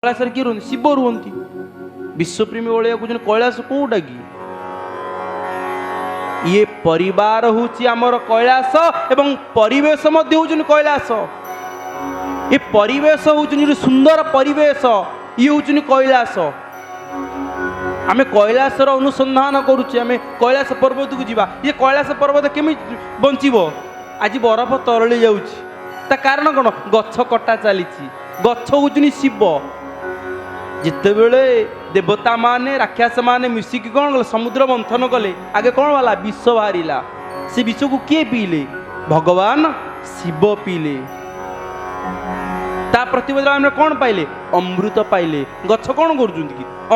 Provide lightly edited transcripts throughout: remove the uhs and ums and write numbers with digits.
कैलास किए रुहति शिव रुहति विश्वप्रेमी बलिया कौन कैलास कौटा कि ये परिवार हूँ आमर कैलास एवं परिवेश हूँ कैलास। ये परिवेश हूँ सुंदर परिवेश ये हूँ कैलास। आम कैलासर अनुसंधान करुचे आम कैलास पर्वत को जीवा। ये कैलास पर्वत केमी बंचब आज बरफ तरली जाऊँगी कारण कौन गछ कटा चली गछ हूँ शिव। जिते बेले देवता माने राक्षस माने मिसिकी कौन कले समुद्र मंथन कले आगे कौन वाला विष बाहरिला से विष को किए पीले भगवान शिव पीले ता प्रतिबदल कौन पाइले अमृत पाइले। गछ कौन कर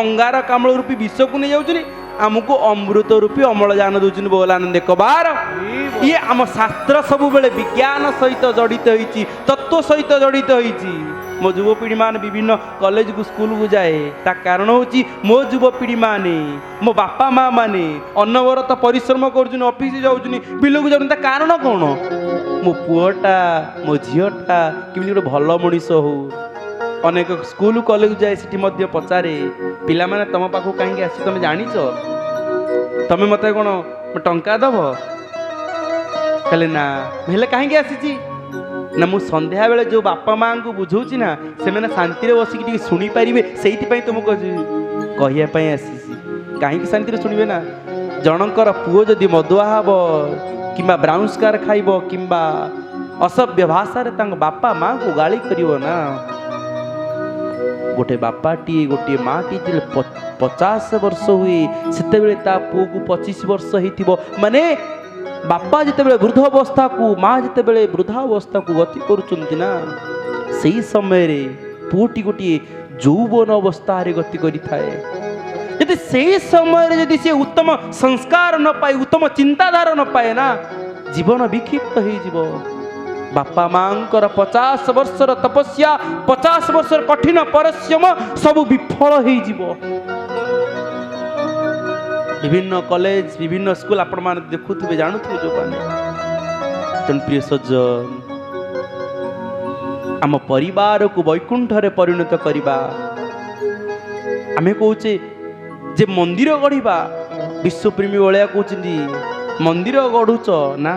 अंगार कामल रूपी विष को नहीं जाऊँ आमको अमृत रूपी अम्लजान दौरान बोलानंद कबार। ये आम शास्त्र सब बेले विज्ञान सहित जड़ित होती तत्व सहित जड़ित होती। मो युवपीढ़ी मान विभिन्न कॉलेज को स्कूल को जाए ता कारण हूँ मो युवपीढ़ी माने मो बापा माँ माने अनवरत परिश्रम कर ऑफिस जाऊँ बिल को जाऊँ कारण कौन मो पुआटा मो झीटा किमी गोटे भल मनीष हो। अनेक स्कूल कॉलेज जाए सिटी मध्य पचारे पिला माने तम पाखु कहीं आसी तुम जान तुम मत कौन टंका दब कहले ना हेले कहीं आसी ना मु संध्या बेले जो बापा माँ को बुझाऊँ ना से मैंने शांति बसिक शुणी पारे से तुमको कहवाई आसी कहीं शांति शुणे ना जनकर पुओ जदि मदुआ हम कि ब्राउन स्कार खाइब कि असभ्य भाषा बापा माँ को गाली करिवो ना। गोटे बापाटी गोटे माटी 50 वर्ष हुए से पुओ को 25 वर्ष हो माने बापा जिते वृद्ध अवस्था को माँ जिते वृद्धावस्था को गति करुँच ना से समय पुओटी गोटे यौवन अवस्था गति करें से समय जदि से उत्तम संस्कार न पाए उत्तम चिंताधारा न पाए ना जीवन विक्षिप्त हो। बापा माँकर 50 वर्षर तपस्या 50 वर्षर कठिन परिश्रम सब विफल हो। विभिन्न कॉलेज विभिन्न स्कूल आपण मान देखुवे जानुवे जो मैंने प्रिय सज्जन आम परिवार को वैकुंठ रे परिणत करवा आम कौचे जे मंदिर गढ़ा विश्वप्रेमी भाया कहते मंदिर गढ़ुच ना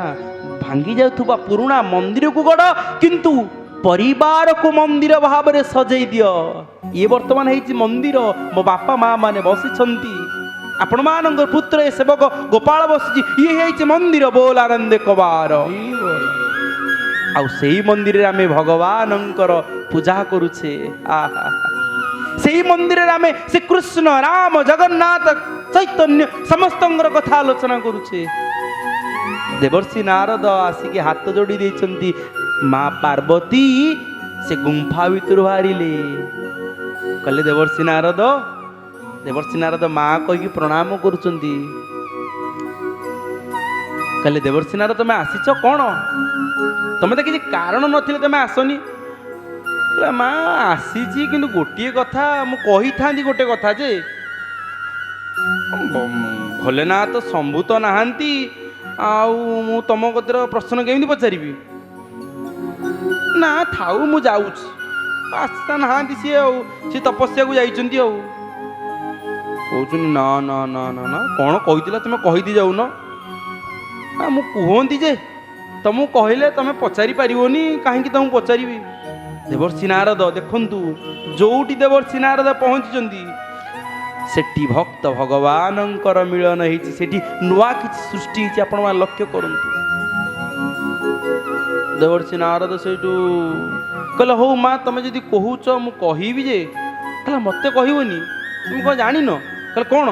भांगी जाउथुबा पुराना मंदिर को गढ़ किंतु परिवार को मंदिर भाव में सजई दियो। ये वर्तमान है मंदिर मो बापा माँ माने बसी आपण मान पुत्र सेवक गोपाल बसी ये है मंदिर बोल आनंद कबार से मंदिर आम भगवान पूजा करुचे। से मंदिर आम श्री कृष्ण राम जगन्नाथ चैतन्य समस्त कथा आलोचना करुचे। देवर्षि नारद आसिक हाथ जोड़ी देइछंती माँ पार्वती से गुंफा भितर बाहर कले देवर्षि नारद माँ कही प्रणाम करुचंती कले देवर्षि नारद तुम आसीच कौन तुम तो किसी कारण नथिले तुम आसनी माँ आसी कि गोटे कथा मुझे कही गोटे कथा जे भोलेनाथ शंभु तो नहांती आउ तुम कतर प्रश्न केमी पचारि ना थाऊ मु आसता नहांती सी तपस्या को जाइछंती कहते ना ना ना ना ना कौन कही तुम कहीदी जाऊन ना मु कहती जे तुमको कहले तुम पचारि पारिबोनी कहीं तुमको पचारि। देवर्षि नारद देखंतु जोटी देवर्षि नारद पहुँची सेठी भक्त भगवानंकर मिलन होती सेठी नुआ किसी सृष्टि होती आपण मान लक्ष्य करंतु। देवर्षि नारद सेठू कहले हो माँ तुम जदि कहूच मु कहबी जे कहला मते कहबनी तुम कौन जान कहले कौन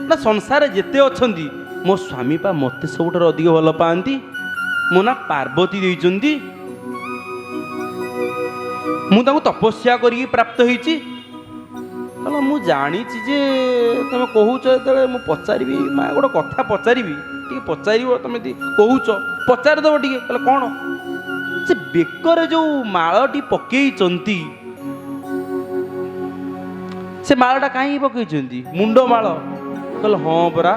ना संसार जेते अछंती मो स्वामी पा मते सबुठार अधिक भल पाती मो ना पार्वती देइचंती मु ताको तपस्या करी प्राप्त होईची कहला मु जानी जे तुम कहूच जो मु पचारि माँ गोटे कथा पचारि टे पचार तुम कहूच पचार देव टे कहले कौन से बेकर जो मालटी पकई से मालटा कहीं पकई मुंड माल कहले हाँ परा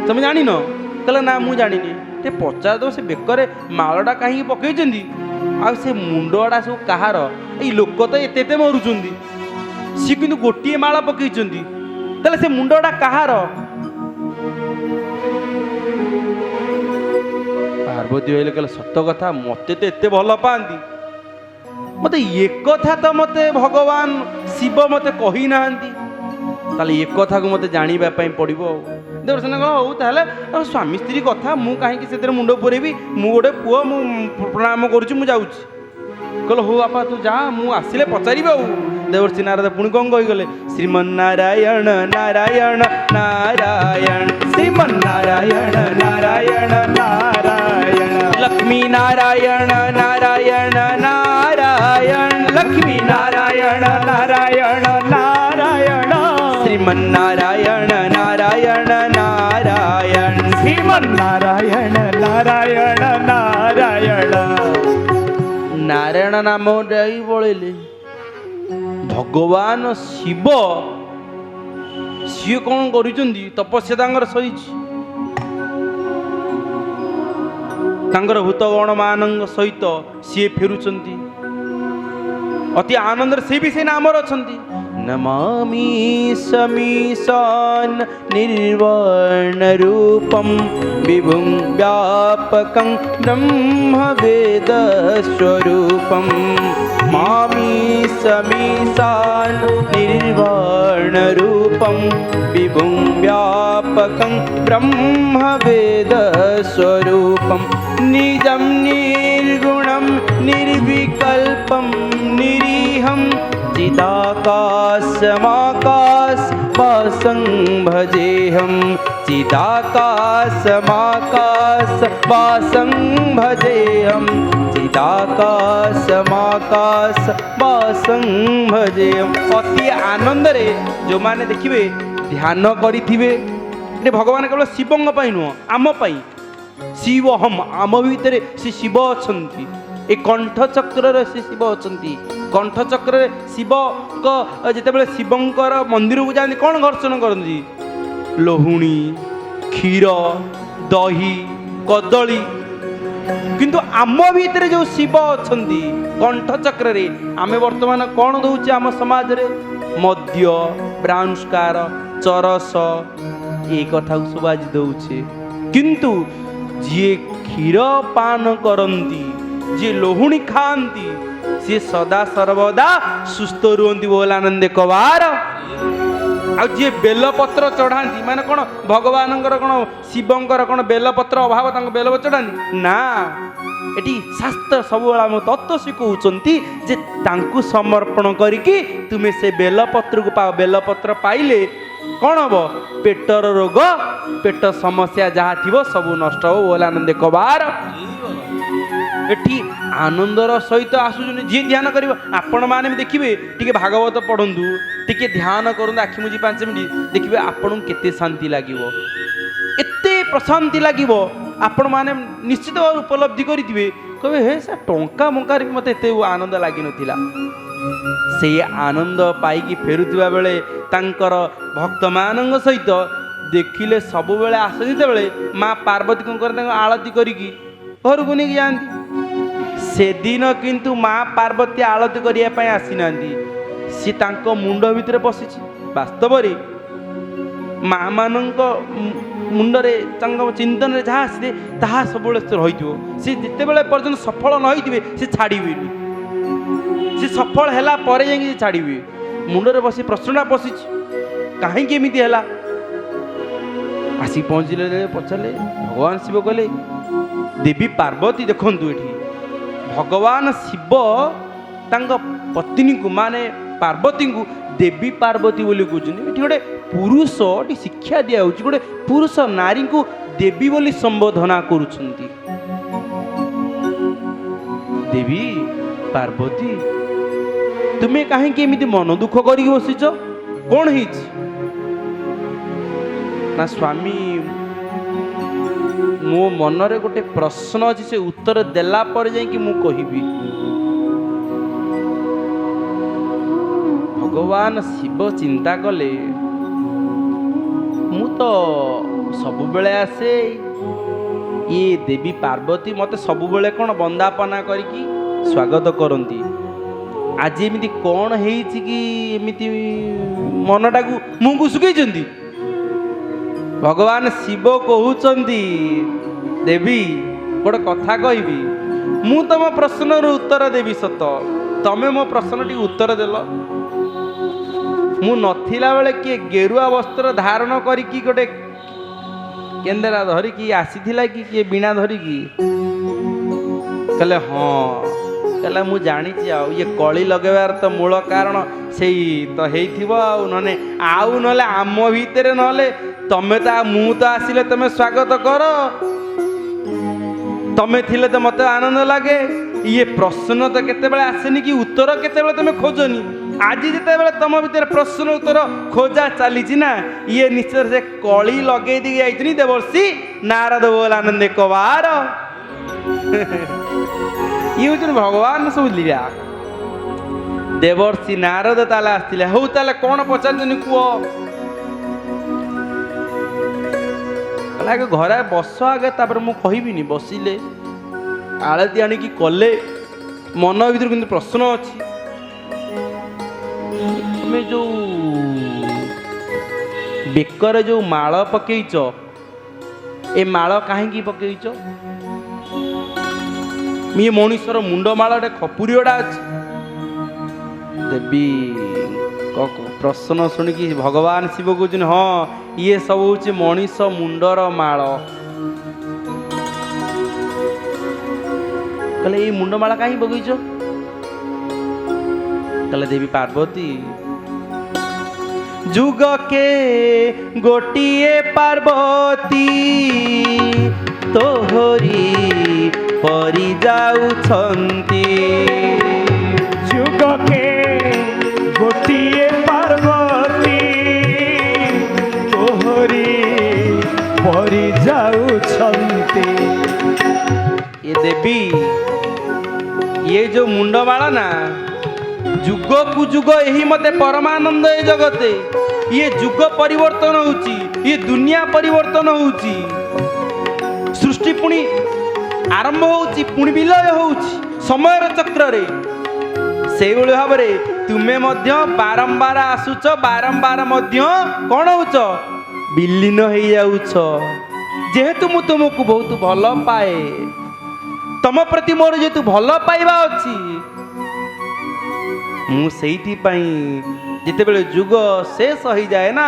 तुम जान कहले ना मु जानी टे पचार दो से बेकर मालटा कहीं पकई आ से मुंडटा सब कहार ଏଇ ଲୋକ ତ ଏତେ ଏତେ ମରୁଛନ୍ତି, ସିଏ କିନ୍ତୁ ଗୋଟିଏ ମାଳ ପକେଇଛନ୍ତି, ତାହେଲେ ସେ ମୁଣ୍ଡଟା କାହାର? ପାର୍ବତୀ ଭାଇଲେ କହିଲେ ସତ କଥା, ମତେ ତ ଏତେ ଭଲ ପାଆନ୍ତି, ମତେ ଏକଥା ତ ମତେ ଭଗବାନ ଶିବ ମତେ କହିନାହାନ୍ତି, ତାହେଲେ ଏକଥାକୁ ମତେ ଜାଣିବା ପାଇଁ ପଡ଼ିବ। ଆଉ ଦେବସେନା କହିଲ ହଉ ତାହେଲେ ସ୍ୱାମୀ ସ୍ତ୍ରୀ କଥା, ମୁଁ କାହିଁକି ସେଥିରେ ମୁଣ୍ଡ ପୁରେଇବି, ମୁଁ ଗୋଟେ ପୁଅ, ମୁଁ ପ୍ରଣାମ କରୁଛି, ମୁଁ ଯାଉଛି। କହିଲେ ହଉ ବାପା ତୁ ଯା, ମୁଁ ଆସିଲେ ପଚାରିବି। ଆଉ ଦେବର୍ଷି ନାରଦ ପୁଣି କ'ଣ କହିଗଲେ, ଶ୍ରୀମନ୍ନାରାୟଣ ନାରାୟଣ ନାରାୟଣ, ଶ୍ରୀମନ୍ନାରାୟଣ ନାରାୟଣ ନାରାୟଣ, ଲକ୍ଷ୍ମୀ ନାରାୟଣ ନାରାୟଣ ନାରାୟଣ, ଲକ୍ଷ୍ମୀ ନାରାୟଣ ନାରାୟଣ ନାରାୟଣ, ଶ୍ରୀମନ୍ନାରାୟଣ ନାରାୟଣ ନାରାୟଣ, ଶ୍ରୀମନ୍ନାରାୟଣ ନାରାୟଣ ନାରାୟଣ। ନାରାୟଣ ନାମ ଯାଇ ପଳେଇଲେ। ଭଗବାନ ଶିବ ସିଏ କ'ଣ କରୁଛନ୍ତି, ତପସ୍ୟା ତାଙ୍କର ସହିଛି, ତାଙ୍କର ଭୂତଗଣ ମାନଙ୍କ ସହିତ ସିଏ ଫେରୁଛନ୍ତି ଅତି ଆନନ୍ଦରେ, ସେ ବି ସେ ନାମରେ ଅଛନ୍ତି। ନମାମି ସମୀଶାନ ନିର୍ବାଣ ରୂପಂ ବିଭୁଂ ବ୍ୟାପକଂ ବ୍ରହ୍ମ ବେଦ ସ୍ୱରୂପಂ, ମାମି ସମୀଶାନ ନିର୍ବାଣ ରୂପಂ ବିଭୁଂ ବ୍ୟାପକଂ ବ୍ରହ୍ମ ବେଦ ସ୍ୱରୂପం, ନିଜಂ ନିର୍ଗୁణಂ ନିର୍ବିକल्पं निरीहं चिदाकाशमाकाशवासं भजेऽहं, चिदाकाशमाकाशवासं भजेऽहं, चिदाकाशमाकाशवासं भजेऽहं। ଅତି ଆନନ୍ଦରେ ଯେଉଁମାନେ ଦେଖିବେ ଧ୍ୟାନ କରିଥିବେ, ଏଠି ଭଗବାନ କେବଳ ଶିବଙ୍କ ପାଇଁ ନୁହଁ, ଆମ ପାଇଁ। ଶିବହମ, ଆମ ଭିତରେ ସେ ଶିବ ଅଛନ୍ତି, ଏ କଣ୍ଠଚକ୍ରରେ ସେ ଶିବ ଅଛନ୍ତି। କଣ୍ଠଚକ୍ରରେ ଶିବଙ୍କ ଯେତେବେଳେ ଶିବଙ୍କର ମନ୍ଦିରକୁ ଯାଆନ୍ତି କ'ଣ ଘର୍ଷଣ କରନ୍ତି? ଲହୁଣୀ, କ୍ଷୀର, ଦହି, କଦଳୀ। କିନ୍ତୁ ଆମ ଭିତରେ ଯେଉଁ ଶିବ ଅଛନ୍ତି କଣ୍ଠଚକ୍ରରେ, ଆମେ ବର୍ତ୍ତମାନ କ'ଣ ଦେଉଛେ ଆମ ସମାଜରେ? ମଦ୍ୟ, ବ୍ରାଉନସ୍କାର, ଚରସ, এই কথাକୁ ସବୁ ଆଜି ଦେଉଛେ। କିନ୍ତୁ ଯିଏ କ୍ଷୀର ପାନ କରନ୍ତି, ଯିଏ ଲହୁଣୀ ଖାଆନ୍ତି, ସିଏ ସଦା ସର୍ବଦା ସୁସ୍ଥ ରୁହନ୍ତି ବୋଲ ଆନନ୍ଦ କବାର। ଆଉ ଯିଏ ବେଲପତ୍ର ଚଢ଼ାନ୍ତି, ମାନେ କ'ଣ ଭଗବାନଙ୍କର କ'ଣ ଶିବଙ୍କର କ'ଣ ବେଲପତ୍ର ଅଭାବ ତାଙ୍କ ବେଲପତ୍ର ଚଢ଼ାନ୍ତି? ନା, ଏଠି ଶାସ୍ତ୍ର ସବୁବେଳେ ଆମ ତତ୍ତ୍ୱ ଶିଖଉଛନ୍ତି ଯେ ତାଙ୍କୁ ସମର୍ପଣ କରିକି ତୁମେ ସେ ବେଲପତ୍ରକୁ ପାଅ। ବେଲପତ୍ର ପାଇଲେ କ'ଣ ହବ? ପେଟର ରୋଗ, ପେଟ ସମସ୍ୟା ଯାହା ଥିବ ସବୁ ନଷ୍ଟ ହବ ବୋଲେ ଆନନ୍ଦ କବାର। ଏଠି ଆନନ୍ଦର ସହିତ ଆସୁଛନ୍ତି। ଯିଏ ଧ୍ୟାନ କରିବ, ଆପଣମାନେ ବି ଦେଖିବେ, ଟିକେ ଭାଗବତ ପଢ଼ନ୍ତୁ, ଟିକେ ଧ୍ୟାନ କରନ୍ତୁ, ଆଖି ମୁଜି 5 ମିନିଟ୍ ଦେଖିବେ ଆପଣଙ୍କୁ କେତେ ଶାନ୍ତି ଲାଗିବ, ଏତେ ପ୍ରଶାନ୍ତି ଲାଗିବ। ଆପଣମାନେ ନିଶ୍ଚିତ ଭାବରେ ଉପଲବ୍ଧି କରିଥିବେ, କହିବେ ହେ ସେ ଟଙ୍କା ମଙ୍କାରେ ବି ମୋତେ ଏତେ ଆନନ୍ଦ ଲାଗିନଥିଲା। ସେଇ ଆନନ୍ଦ ପାଇକି ଫେରୁଥିବା ବେଳେ ତାଙ୍କର ଭକ୍ତମାନଙ୍କ ସହିତ ଦେଖିଲେ ସବୁବେଳେ ଆସନ୍ତି। ଯେତେବେଳେ ମା ପାର୍ବତୀ କ'ଣ କରନ୍ତି, ତାଙ୍କ ଆଳତୀ କରିକି ଘରକୁ ନେଇକି ଯାଆନ୍ତି। ସେଦିନ କିନ୍ତୁ ମା ପାର୍ବତୀ ଆଳତୀ କରିବା ପାଇଁ ଆସିନାହାନ୍ତି, ସେ ତାଙ୍କ ମୁଣ୍ଡ ଭିତରେ ପଶିଛି। ବାସ୍ତବରେ ମା ମାନଙ୍କ ମୁଣ୍ଡରେ, ତାଙ୍କ ଚିନ୍ତନରେ ଯାହା ଆସିଲେ ତାହା ସବୁବେଳେ ରହିଥିବ। ସେ ଯେତେବେଳେ ପର୍ଯ୍ୟନ୍ତ ସଫଳ ନ ହୋଇଥିବେ ସେ ଛାଡ଼ିବେନି, ସେ ସଫଳ ହେଲା ପରେ ଯାଇକି ସେ ଛାଡ଼ିବେ। ମୁଣ୍ଡରେ ବସି ପ୍ରଶ୍ନଟା ପଶିଛି, କାହିଁକି ଏମିତି ହେଲା? ଆସିକି ପହଞ୍ଚିଲେ, ପଚାରିଲେ, ଭଗବାନ ଶିବ କହିଲେ, ଦେବୀ ପାର୍ବତୀ ଦେଖନ୍ତୁ, ଏଠି ଭଗବାନ ଶିବ ତାଙ୍କ ପତ୍ନୀଙ୍କୁ ମାନେ ପାର୍ବତୀଙ୍କୁ ଦେବୀ ପାର୍ବତୀ ବୋଲି କହୁଛନ୍ତି। ଏଠି ଗୋଟେ ପୁରୁଷ, ଏଠି ଶିକ୍ଷା ଦିଆଯାଉଛି, ଗୋଟେ ପୁରୁଷ ନାରୀଙ୍କୁ ଦେବୀ ବୋଲି ସମ୍ବୋଧନା କରୁଛନ୍ତି। ଦେବୀ ପାର୍ବତୀ, ତୁମେ କାହିଁକି ଏମିତି ମନ ଦୁଃଖ କରିକି ବସିଛ? କ'ଣ ହେଇଛି? ନା ସ୍ୱାମୀ, ମୋ ମନରେ ଗୋଟେ ପ୍ରଶ୍ନ ଅଛି, ସେ ଉତ୍ତର ଦେଲା ପରେ ଯାଇକି ମୁଁ କହିବି। ଭଗବାନ ଶିବ ଚିନ୍ତା କଲେ, ମୁଁ ତ ସବୁବେଳେ ଆସେ, ଇଏ ଦେବୀ ପାର୍ବତୀ ମୋତେ ସବୁବେଳେ କ'ଣ ବନ୍ଦାପନା କରିକି ସ୍ୱାଗତ କରନ୍ତି, ଆଜି ଏମିତି କ'ଣ ହେଇଛି କି ଏମିତି ମନଟାକୁ ମୁହଁକୁ ଶୁଖେଇଛନ୍ତି? ଭଗବାନ ଶିବ କହୁଛନ୍ତି, ଦେବୀ ଗୋଟେ କଥା କହିବି, ମୁଁ ତମ ପ୍ରଶ୍ନର ଉତ୍ତର ଦେବି ସତ, ତମେ ମୋ ପ୍ରଶ୍ନଟିକୁ ଉତ୍ତର ଦେଲ। ମୁଁ ନଥିଲା ବେଳେ କିଏ ଗେରୁଆ ବସ୍ତ୍ର ଧାରଣ କରିକି ଗୋଟେ କେନ୍ଦେରା ଧରିକି ଆସିଥିଲା କି କିଏ ବୀଣା ଧରିକି? କହିଲେ ହଁ। କହିଲା ମୁଁ ଜାଣିଛି, ଆଉ ଇଏ କଳି ଲଗେଇବାର ତ ମୂଳ କାରଣ ସେଇ ତ ହେଇଥିବ, ଆଉ ନହେଲେ ଆମ ଭିତରେ, ନହେଲେ ତମେ ତ, ମୁଁ ତ ଆସିଲେ ତମେ ସ୍ୱାଗତ କର, ତମେ ଥିଲେ ତ ମତେ ଆନନ୍ଦ ଲାଗେ। ଇଏ ପ୍ରଶ୍ନ ତ କେତେବେଳେ ଆସେନି କି ଉତ୍ତର କେତେବେଳେ ତମେ ଖୋଜନି। ଆଜି ଯେତେବେଳେ ତମ ଭିତରେ ପ୍ରଶ୍ନ ଉତ୍ତର ଖୋଜା ଚାଲିଛି ନା, ଇଏ ନିଶ୍ଚୟ ସେ କଳି ଲଗେଇ ଦେଇକି ଯାଇଛନ୍ତି ଦେବର୍ଷି ନାରଦ ବୋଲ ଆନନ୍ଦ କବାର। ଇଏ ହଉଛନ୍ତି ଭଗବାନ ସବୁ ଲୀଳା। ଦେବର୍ଷି ନାରଦ ତାହେଲେ ଆସିଥିଲେ। ହଉ ତାହେଲେ କ'ଣ ପଚାରୁଛନ୍ତି କୁହ? ଆଗେ ଘରେ ବସ ଆଗେ, ତାପରେ ମୁଁ କହିବିନି। ବସିଲେ ଆଳତି ଆଣିକି କଲେ, ମନ ଭିତରେ କିନ୍ତୁ ପ୍ରଶ୍ନ ଅଛି। ତମେ ଯୋଉ ବେକରେ ଯୋଉ ମାଳ ପକେଇଛ, ଏ ମାଳ କାହିଁକି ପକେଇଛ? ଇଏ ମଣିଷର ମୁଣ୍ଡ ମାଳଟେ ଖପୁରିଟା ଅଛି। ଦେବୀ ପ୍ରଶ୍ନ ଶୁଣିକି ଭଗବାନ ଶିବ କହୁଛନ୍ତି, ହଁ ଇଏ ସବୁ ହଉଛି ମଣିଷ ମୁଣ୍ଡର ମାଳ। କହିଲେ ଏଇ ମୁଣ୍ଡ ମାଳ କାହିଁକି ପକେଇଛ? କହିଲେ ଦେବୀ ପାର୍ବତୀ, ଯୁଗକେ ଗୋଟିଏ ପାର୍ବତୀ ତୋହରି ପରି ଯାଉଛନ୍ତି। ଯୁଗକେ ଗୋଟିଏ ପାର୍ବତୀ ତୋହରି ପରି ଯାଉଛନ୍ତି। ଏ ଦେବୀ, ଇଏ ଯୋଉ ମୁଣ୍ଡମାଳ ନା, ଯୁଗକୁ ଯୁଗ ଏହି ମତେ ପରମାନନ୍ଦ ଏ ଜଗତେ। ଇଏ ଯୁଗ ପରିବର୍ତ୍ତନ ହଉଛି, ଇଏ ଦୁନିଆ ପରିବର୍ତ୍ତନ ହଉଛି, ସୃଷ୍ଟି ପୁଣି ଆରମ୍ଭ ହଉଛି, ପୁଣି ବିଲୟ ହଉଛି ସମୟର ଚକ୍ରରେ। ସେଇଭଳି ଭାବରେ ତୁମେ ମଧ୍ୟ ବାରମ୍ବାର ଆସୁଛ, ବାରମ୍ବାର ମଧ୍ୟ କ'ଣ ହଉଛ? ବିଲୀନ ହେଇଯାଉଛ। ଯେହେତୁ ମୁଁ ତୁମକୁ ବହୁତ ଭଲ ପାଏ, ତମ ପ୍ରତି ମୋର ଯେହେତୁ ଭଲ ପାଇବା ଅଛି, ମୁଁ ସେଇଥିପାଇଁ ଯେତେବେଳେ ଯୁଗ ଶେଷ ହେଇଯାଏ ନା,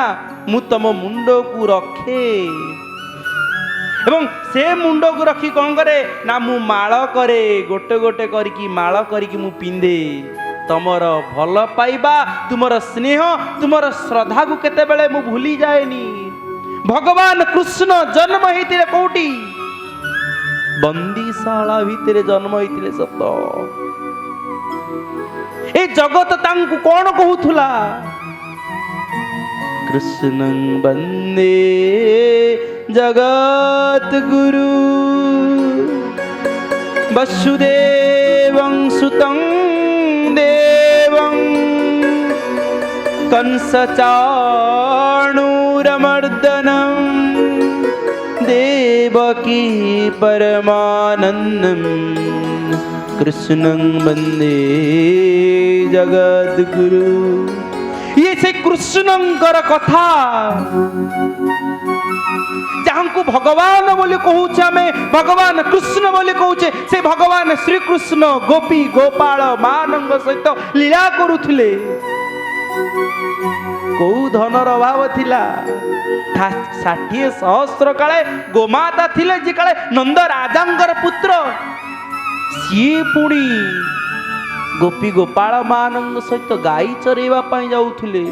ମୁଁ ତମ ମୁଣ୍ଡକୁ ରଖେ ଏବଂ ସେ ମୁଣ୍ଡକୁ ରଖି କ'ଣ କରେ ନା, ମୁଁ ମାଳ କରେ, ଗୋଟେ ଗୋଟେ କରିକି ମାଳ କରିକି ମୁଁ ପିନ୍ଧେ। ତମର ଭଲ ପାଇବା, ତୁମର ସ୍ନେହ, ତୁମର ଶ୍ରଦ୍ଧାକୁ କେତେବେଳେ ମୁଁ ଭୁଲି ଯାଏନି। ଭଗବାନ କୃଷ୍ଣ ଜନ୍ମ ହେଇଥିଲେ କୋଉଠି? ବନ୍ଦୀଶାଳା ଭିତରେ ଜନ୍ମ ହେଇଥିଲେ ସତ। ଏ ଜଗତ ତାଙ୍କୁ କ'ଣ କହୁଥିଲା? କୃଷ୍ଣ ବନ୍ଦେ ଜଗତ ଗୁରୁ ବସୁଦେବଂ ସୁତଂ ଦେବଂ कंस चाणूरमर्दनं देवकी परमानंदं कृष्णं वंदे जगद्गुरु। ये से कृष्णंकर कथा जहाँको भगवान बोली कहूचे, आमे भगवान कृष्ण बोली कहूचे, से भगवान श्री कृष्ण गोपी गोपाल मानंग सहित लीला करुथिले। कौ धनर अभाव थिला, 60 सहस्र काले गोमाता थिले, जे काले नंद राजांकर पुत्र, सी पुणी गोपी गोपाल मानंग सहित गाई चरेवा पाई जाउथिले।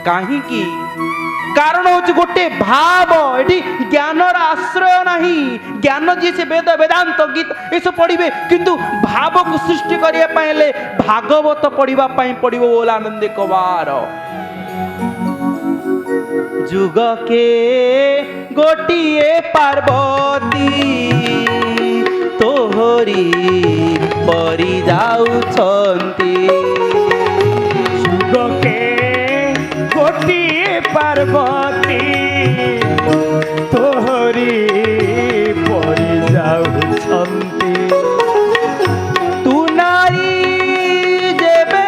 काहींकी कारण होची गोटे भाव, एठी ज्ञानर आश्रय नाही। ज्ञान जी से वेद वेदांत गीत एसो पढ़िबे, किंतु भाव को सृष्टि करिया पाइले भागवत पढ़िबा पाई पड़िबो बोला आनंद कबार। जुग के गोटिए पार्वती तोहरी परि जाउछंती। जुग के गोटिए पार्वती तोहरी परि जाउछंती। तू नारी जेबे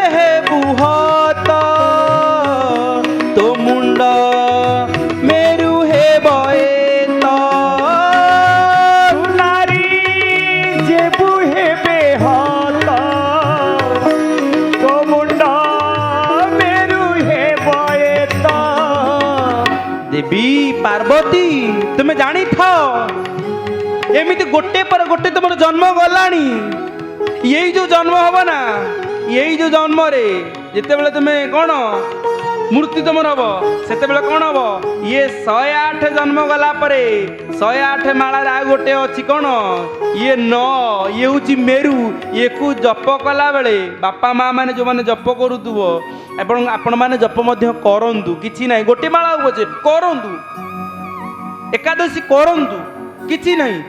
ପାର୍ବତୀ ତୁମେ ଜାଣିଥାଅ ଏମିତି ଗୋଟେ ପରେ ଗୋଟେ ତମର ଜନ୍ମ ଗଲାଣି। ଏଇ ଯୋଉ ଜନ୍ମ ହବ ନା, ଏଇ ଯୋଉ ଜନ୍ମରେ ଯେତେବେଳେ ତୁମେ କ'ଣ ମୂର୍ତ୍ତି ତମର ହବ, ସେତେବେଳେ କ'ଣ ହବ? ଇଏ 108 ଜନ୍ମ ଗଲା ପରେ 108 ମାଳାରେ ଆଉ ଗୋଟେ ଅଛି କ'ଣ? ଇଏ ଇଏ ହେଉଛି ମେରୁ। ଇଏକୁ ଜପ କଲା ବେଳେ ବାପା ମା ମାନେ ଯୋଉମାନେ ଜପ କରୁଥିବ, ଏବଂ ଆପଣମାନେ ଜପ ମଧ୍ୟ କରନ୍ତୁ, କିଛି ନାହିଁ। ଗୋଟେ ମାଳା ହଉ ପଛେ କରନ୍ତୁ, ଏକାଦଶୀ କରନ୍ତୁ, କିଛି ନାହିଁ।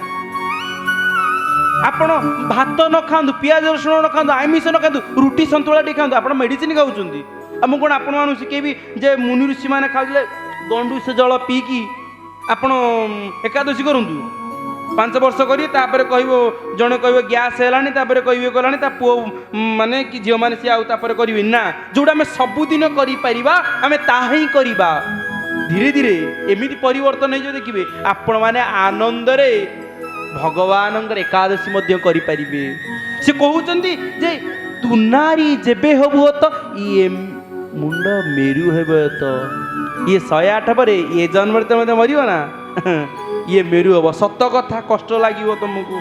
ଆପଣ ଭାତ ନ ଖାଆନ୍ତୁ, ପିଆଜ ରସୁଣ ନ ଖାଆନ୍ତୁ, ଆମିଷ ନ ଖାଆନ୍ତୁ, ରୁଟି ସନ୍ତୁଳା ଟିକେ ଖାଆନ୍ତୁ। ଆପଣ ମେଡ଼ିସିନ ଖାଉଛନ୍ତି। ଆଉ ମୁଁ କ'ଣ ଆପଣମାନଙ୍କୁ ଶିଖେଇବି ଯେ ମୁନି ଋଷିମାନେ ଖାଉଥିଲେ ଗଣ୍ଡୁଷ ଜଳ ପିଇକି ଆପଣ ଏକାଦଶୀ କରନ୍ତୁ? 5 ବର୍ଷ କରି ତାପରେ କହିବ, ଜଣେ କହିବ ଗ୍ୟାସ୍ ହେଲାଣି, ତାପରେ କହିବେ କଲାଣି, ତା ପୁଅ ମାନେ କି ଝିଅମାନେ ସିଏ ଆଉ ତାପରେ କରିବେନି ନା। ଯେଉଁଟା ଆମେ ସବୁଦିନ କରିପାରିବା ଆମେ ତାହା ହିଁ କରିବା। ଧୀରେ ଧୀରେ ଏମିତି ପରିବର୍ତ୍ତନ ହେଇଯିବ, ଦେଖିବେ ଆପଣମାନେ ଆନନ୍ଦରେ ଭଗବାନଙ୍କର ଏକାଦଶୀ ମଧ୍ୟ କରିପାରିବେ। ସେ କହୁଛନ୍ତି ଯେ ତୁ ନାରୀ ଯେବେ ହବୁ ତ ଇଏ ମୁଣ୍ଡ ମେରୁ ହେବ ତ। ଇଏ 108 ପରେ ଏ ଜନ୍ମରେ ତ ମଧ୍ୟ ମରିବ ନା, ଇଏ ମେରୁ ହବ। ସତ କଥା, କଷ୍ଟ ଲାଗିବ ତମକୁ,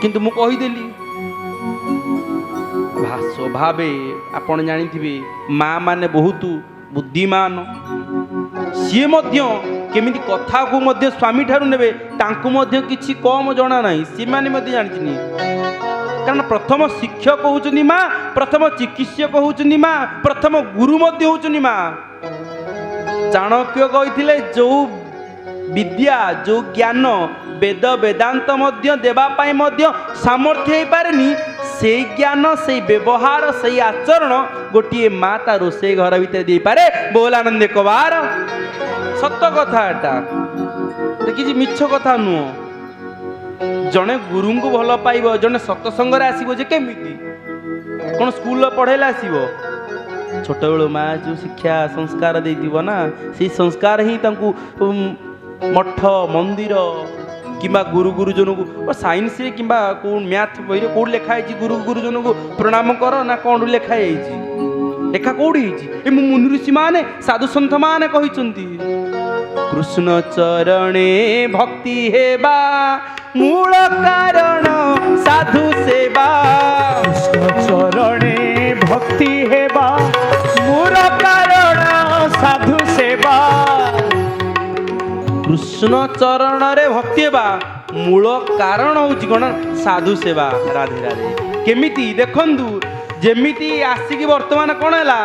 କିନ୍ତୁ ମୁଁ କହିଦେଲି। ସ୍ୱଭାବେ ଆପଣ ଜାଣିଥିବେ ମା ମାନେ ବହୁତ ବୁଦ୍ଧିମାନ। ସିଏ ମଧ୍ୟ କେମିତି କଥାକୁ ମଧ୍ୟ ସ୍ୱାମୀ ଠାରୁ ନେବେ ତାଙ୍କୁ ମଧ୍ୟ କିଛି କମ୍ ଜଣା ନାହିଁ। ସେମାନେ ମଧ୍ୟ ଜାଣିଛନ୍ତି, କାରଣ ପ୍ରଥମ ଶିକ୍ଷକ ହେଉଛନ୍ତି ମା, ପ୍ରଥମ ଚିକିତ୍ସକ ହେଉଛନ୍ତି ମା, ପ୍ରଥମ ଗୁରୁ ମଧ୍ୟ ହେଉଛନ୍ତି ମା। ଚାଣକ୍ୟ କହିଥିଲେ ଯୋଉ ବିଦ୍ୟା, ଯୋଉ ଜ୍ଞାନ ବେଦ ବେଦାନ୍ତ ମଧ୍ୟ ଦେବା ପାଇଁ ମଧ୍ୟ ସାମର୍ଥ୍ୟ ହେଇପାରେନି, ସେଇ ଜ୍ଞାନ, ସେଇ ବ୍ୟବହାର, ସେଇ ଆଚରଣ ଗୋଟିଏ ମା ତା ରୋଷେଇ ଘର ଭିତରେ ଦେଇପାରେ। ବୋଲ ଆନନ୍ଦ କବାର ସତ କଥା, ଏଟା କିଛି ମିଛ କଥା ନୁହଁ। ଜଣେ ଗୁରୁଙ୍କୁ ଭଲ ପାଇବ, ଜଣେ ସତ୍ସଙ୍ଗରେ ଆସିବ ଯେ କେମିତି? କ'ଣ ସ୍କୁଲରେ ପଢ଼େଇଲେ ଆସିବ? ଛୋଟବେଳୁ ମା ଯେଉଁ ଶିକ୍ଷା ସଂସ୍କାର ଦେଇଥିବ ନା, ସେଇ ସଂସ୍କାର ହିଁ ତାଙ୍କୁ ମଠ ମନ୍ଦିର କିମ୍ବା ଗୁରୁ ଗୁରୁଜନକୁ ସାଇନ୍ସରେ କିମ୍ବା କେଉଁ ମ୍ୟାଥ ବହିରେ କେଉଁଠି ଲେଖା ହେଇଛି ଗୁରୁ ଗୁରୁଜନକୁ ପ୍ରଣାମ କର ନା କ'ଣ ଲେଖା ହେଇଛି? ଲେଖା କେଉଁଠି ହେଇଛି? ଏ ମୁଁ ମୁନି ଋଷି ମାନେ ସାଧୁ ସନ୍ଥ ମାନେ କହିଛନ୍ତି କୃଷ୍ଣ ଚରଣେ ଭକ୍ତି ହେବା ମୂଳ କାରଣ ସାଧୁ ସେବା। କୃଷ୍ଣ ଚରଣେ ଭକ୍ତି ହେବା ମୂଳ କାରଣ ସାଧୁ ସେବା। କୃଷ୍ଣ ଚରଣରେ ଭକ୍ତି ହେବା ମୂଳ କାରଣ ହେଉଛି କ'ଣ? ସାଧୁ ସେବା। ରାଧେ ରାଧେ। କେମିତି ଦେଖନ୍ତୁ, ଯେମିତି ଆସିକି ବର୍ତ୍ତମାନ କ'ଣ ହେଲା,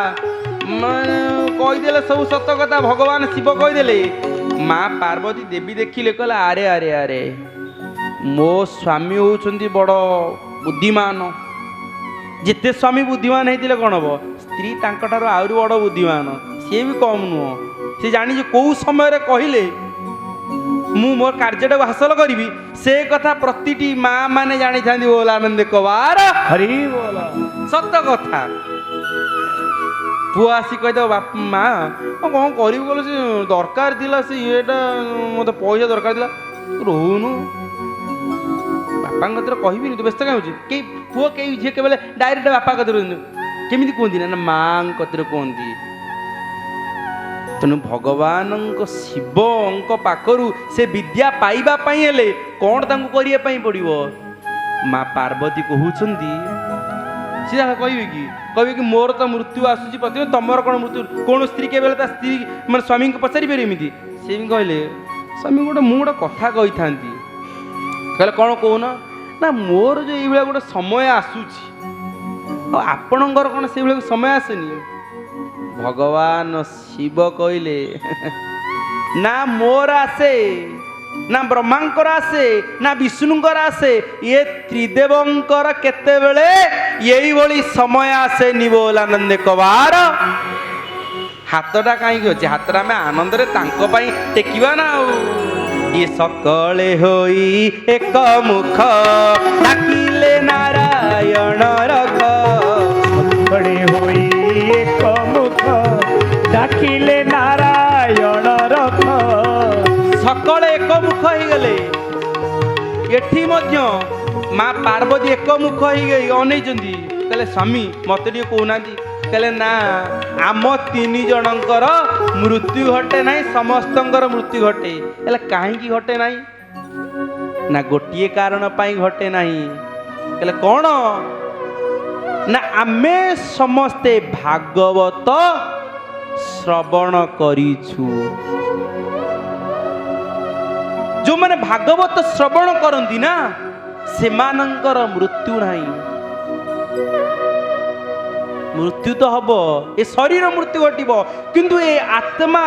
କହିଦେଲେ ସବୁ ସତ କଥା। ଭଗବାନ ଶିବ କହିଦେଲେ, ମା ପାର୍ବତୀ ଦେବୀ ଦେଖିଲେ, କହିଲେ ଆରେ ଆରେ ଆରେ ମୋ ସ୍ୱାମୀ ହେଉଛନ୍ତି ବଡ଼ ବୁଦ୍ଧିମାନ। ଯେତେ ସ୍ୱାମୀ ବୁଦ୍ଧିମାନ ହେଇଥିଲେ କ'ଣ ହେବ, ସ୍ତ୍ରୀ ତାଙ୍କଠାରୁ ଆହୁରି ବଡ଼ ବୁଦ୍ଧିମାନ। ସିଏ ବି କମ୍ ନୁହଁ। ସେ ଜାଣିଛି କେଉଁ ସମୟରେ କହିଲେ ମୁଁ ମୋର କାର୍ଯ୍ୟଟାକୁ ହାସଲ କରିବି, ସେ କଥା ପ୍ରତିଟି ମା ମାନେ ଜାଣିଥାନ୍ତି। ବୋଲ ଆନନ୍ଦ କବାର ହରି ବୋଲ। ସତ କଥା। ପୁଅ ଆସି କହିଦେବ, ବାପା ମା କ'ଣ କରିବୁ କହିଲ, ସେ ଦରକାର ଥିଲା, ସେ ଇଏଟା ମୋତେ ପଇସା ଦରକାର ଥିଲା, ରହୁନୁ। ବାପାଙ୍କ କତିରେ କହିବିନି, ତୁ ବ୍ୟସ୍ତ କାହିଁ ହେଉଛି? କେହି ପୁଅ କେହି ଝିଅ କେବେ ଡାଇରେକ୍ଟ ବାପା କତିରେ କେମିତି କୁହନ୍ତି ନା, ମାଙ୍କ କତିରେ କୁହନ୍ତି। ତେଣୁ ଭଗବାନଙ୍କ ଶିବଙ୍କ ପାଖରୁ ସେ ବିଦ୍ୟା ପାଇବା ପାଇଁ ହେଲେ କ'ଣ ତାଙ୍କୁ କରିବା ପାଇଁ ପଡ଼ିବ? ମା ପାର୍ବତୀ କହୁଛନ୍ତି, ସେ କହିବେ କି ମୋର ତ ମୃତ୍ୟୁ ଆସୁଛି ପ୍ରତିଦିନ, ତମର କ'ଣ ମୃତ୍ୟୁ? କ'ଣ ସ୍ତ୍ରୀ କେବେ ତା ସ୍ତ୍ରୀ ମାନେ ସ୍ୱାମୀଙ୍କୁ ପଚାରିପାରିବେ ଏମିତି? ସେ ବି କହିଲେ, ସ୍ୱାମୀ ମୁଁ ଗୋଟେ କଥା କହିଥାନ୍ତି। କହିଲେ କ'ଣ କହୁନ? ନା ମୋର ଯେଉଁ ଏଇଭଳିଆ ଗୋଟେ ସମୟ ଆସୁଛି, ଆଉ ଆପଣଙ୍କର କ'ଣ ସେଇଭଳିଆ ସମୟ ଆସେନି? ଭଗବାନ ଶିବ କହିଲେ, ନା ମୋର ଆସେ, ନା ବ୍ରହ୍ମାଙ୍କର ଆସେ, ନା ବିଷ୍ଣୁଙ୍କର ଆସେ, ଇଏ ତ୍ରିଦେବଙ୍କର କେତେବେଳେ ଏଇଭଳି ସମୟ ଆସେନି। ବୋଲ ଆନନ୍ଦ କବାର। ହାତଟା କାହିଁକି ଅଛି? ହାତଟା ଆମେ ଆନନ୍ଦରେ ତାଙ୍କ ପାଇଁ ଟେକିବା ନା। ଆଉ ଇଏ ସକଳେ ହୋଇ ଏକ ମୁଖ ଡାକିଲେ ନାରାୟଣ ରଖ। ସକଳେ ହୋଇ ଏକ ମୁଖ ଡାକିଲେ ନାରାୟଣ ରଖ। ସକଳେ ଏକ ମୁଖ ହେଇଗଲେ, ଏଠି ମଧ୍ୟ ମା ପାର୍ବତୀ ଏକ ମୁଖ ହେଇଗଲେ ଅନେଇଛନ୍ତି। କହିଲେ ସ୍ୱାମୀ ମୋତେ ଟିକେ କହୁନାହାନ୍ତି कहले ना आम 3 जनकर मृत्यु घटे ना समस्तंकर मृत्यु घटे हेले कहीं घटे ना ना गोटे कारण पाई घटे ना कहले कौन ना आमे समस्ते भागवत श्रवण करिछु जो माने भागवत श्रवण करती ना सेमानंकर मृत्यु नहीं मृत्यु तो हब ए शरीर मृत्यु घटिब किंतु ए आत्मा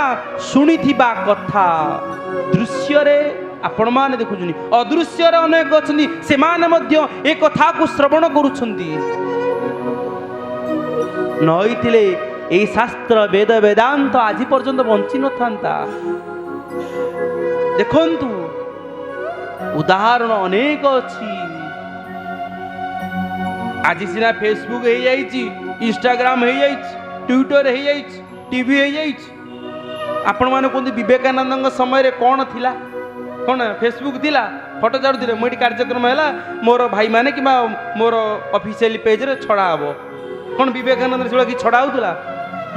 शुणी कथा दृश्य रे आपण माने देखुछनी अदृश्य रे अनेक अछनी से माने मध्य ए कथा को श्रवण करूछंती नइथिले ए शास्त्र वेद वेदांत आज पर्यंत बंची न थांता देखंतु उदाहरण अनेक अच्छी आज सीना फेसबुक हो जाइए इंस्टाग्राम हो जाइए ट्विटर हो जाइए टीवी हो जाइए आपण मैंने कहते विवेकानंद समय कौन थिला कौन फेसबुक थिला फोटो छाड़ुले मुझे कार्यक्रम है मोर भाई माने कि मोर ऑफिशियल पेज रे छड़ा हम कौन विवेकानंद से कि छड़ा होता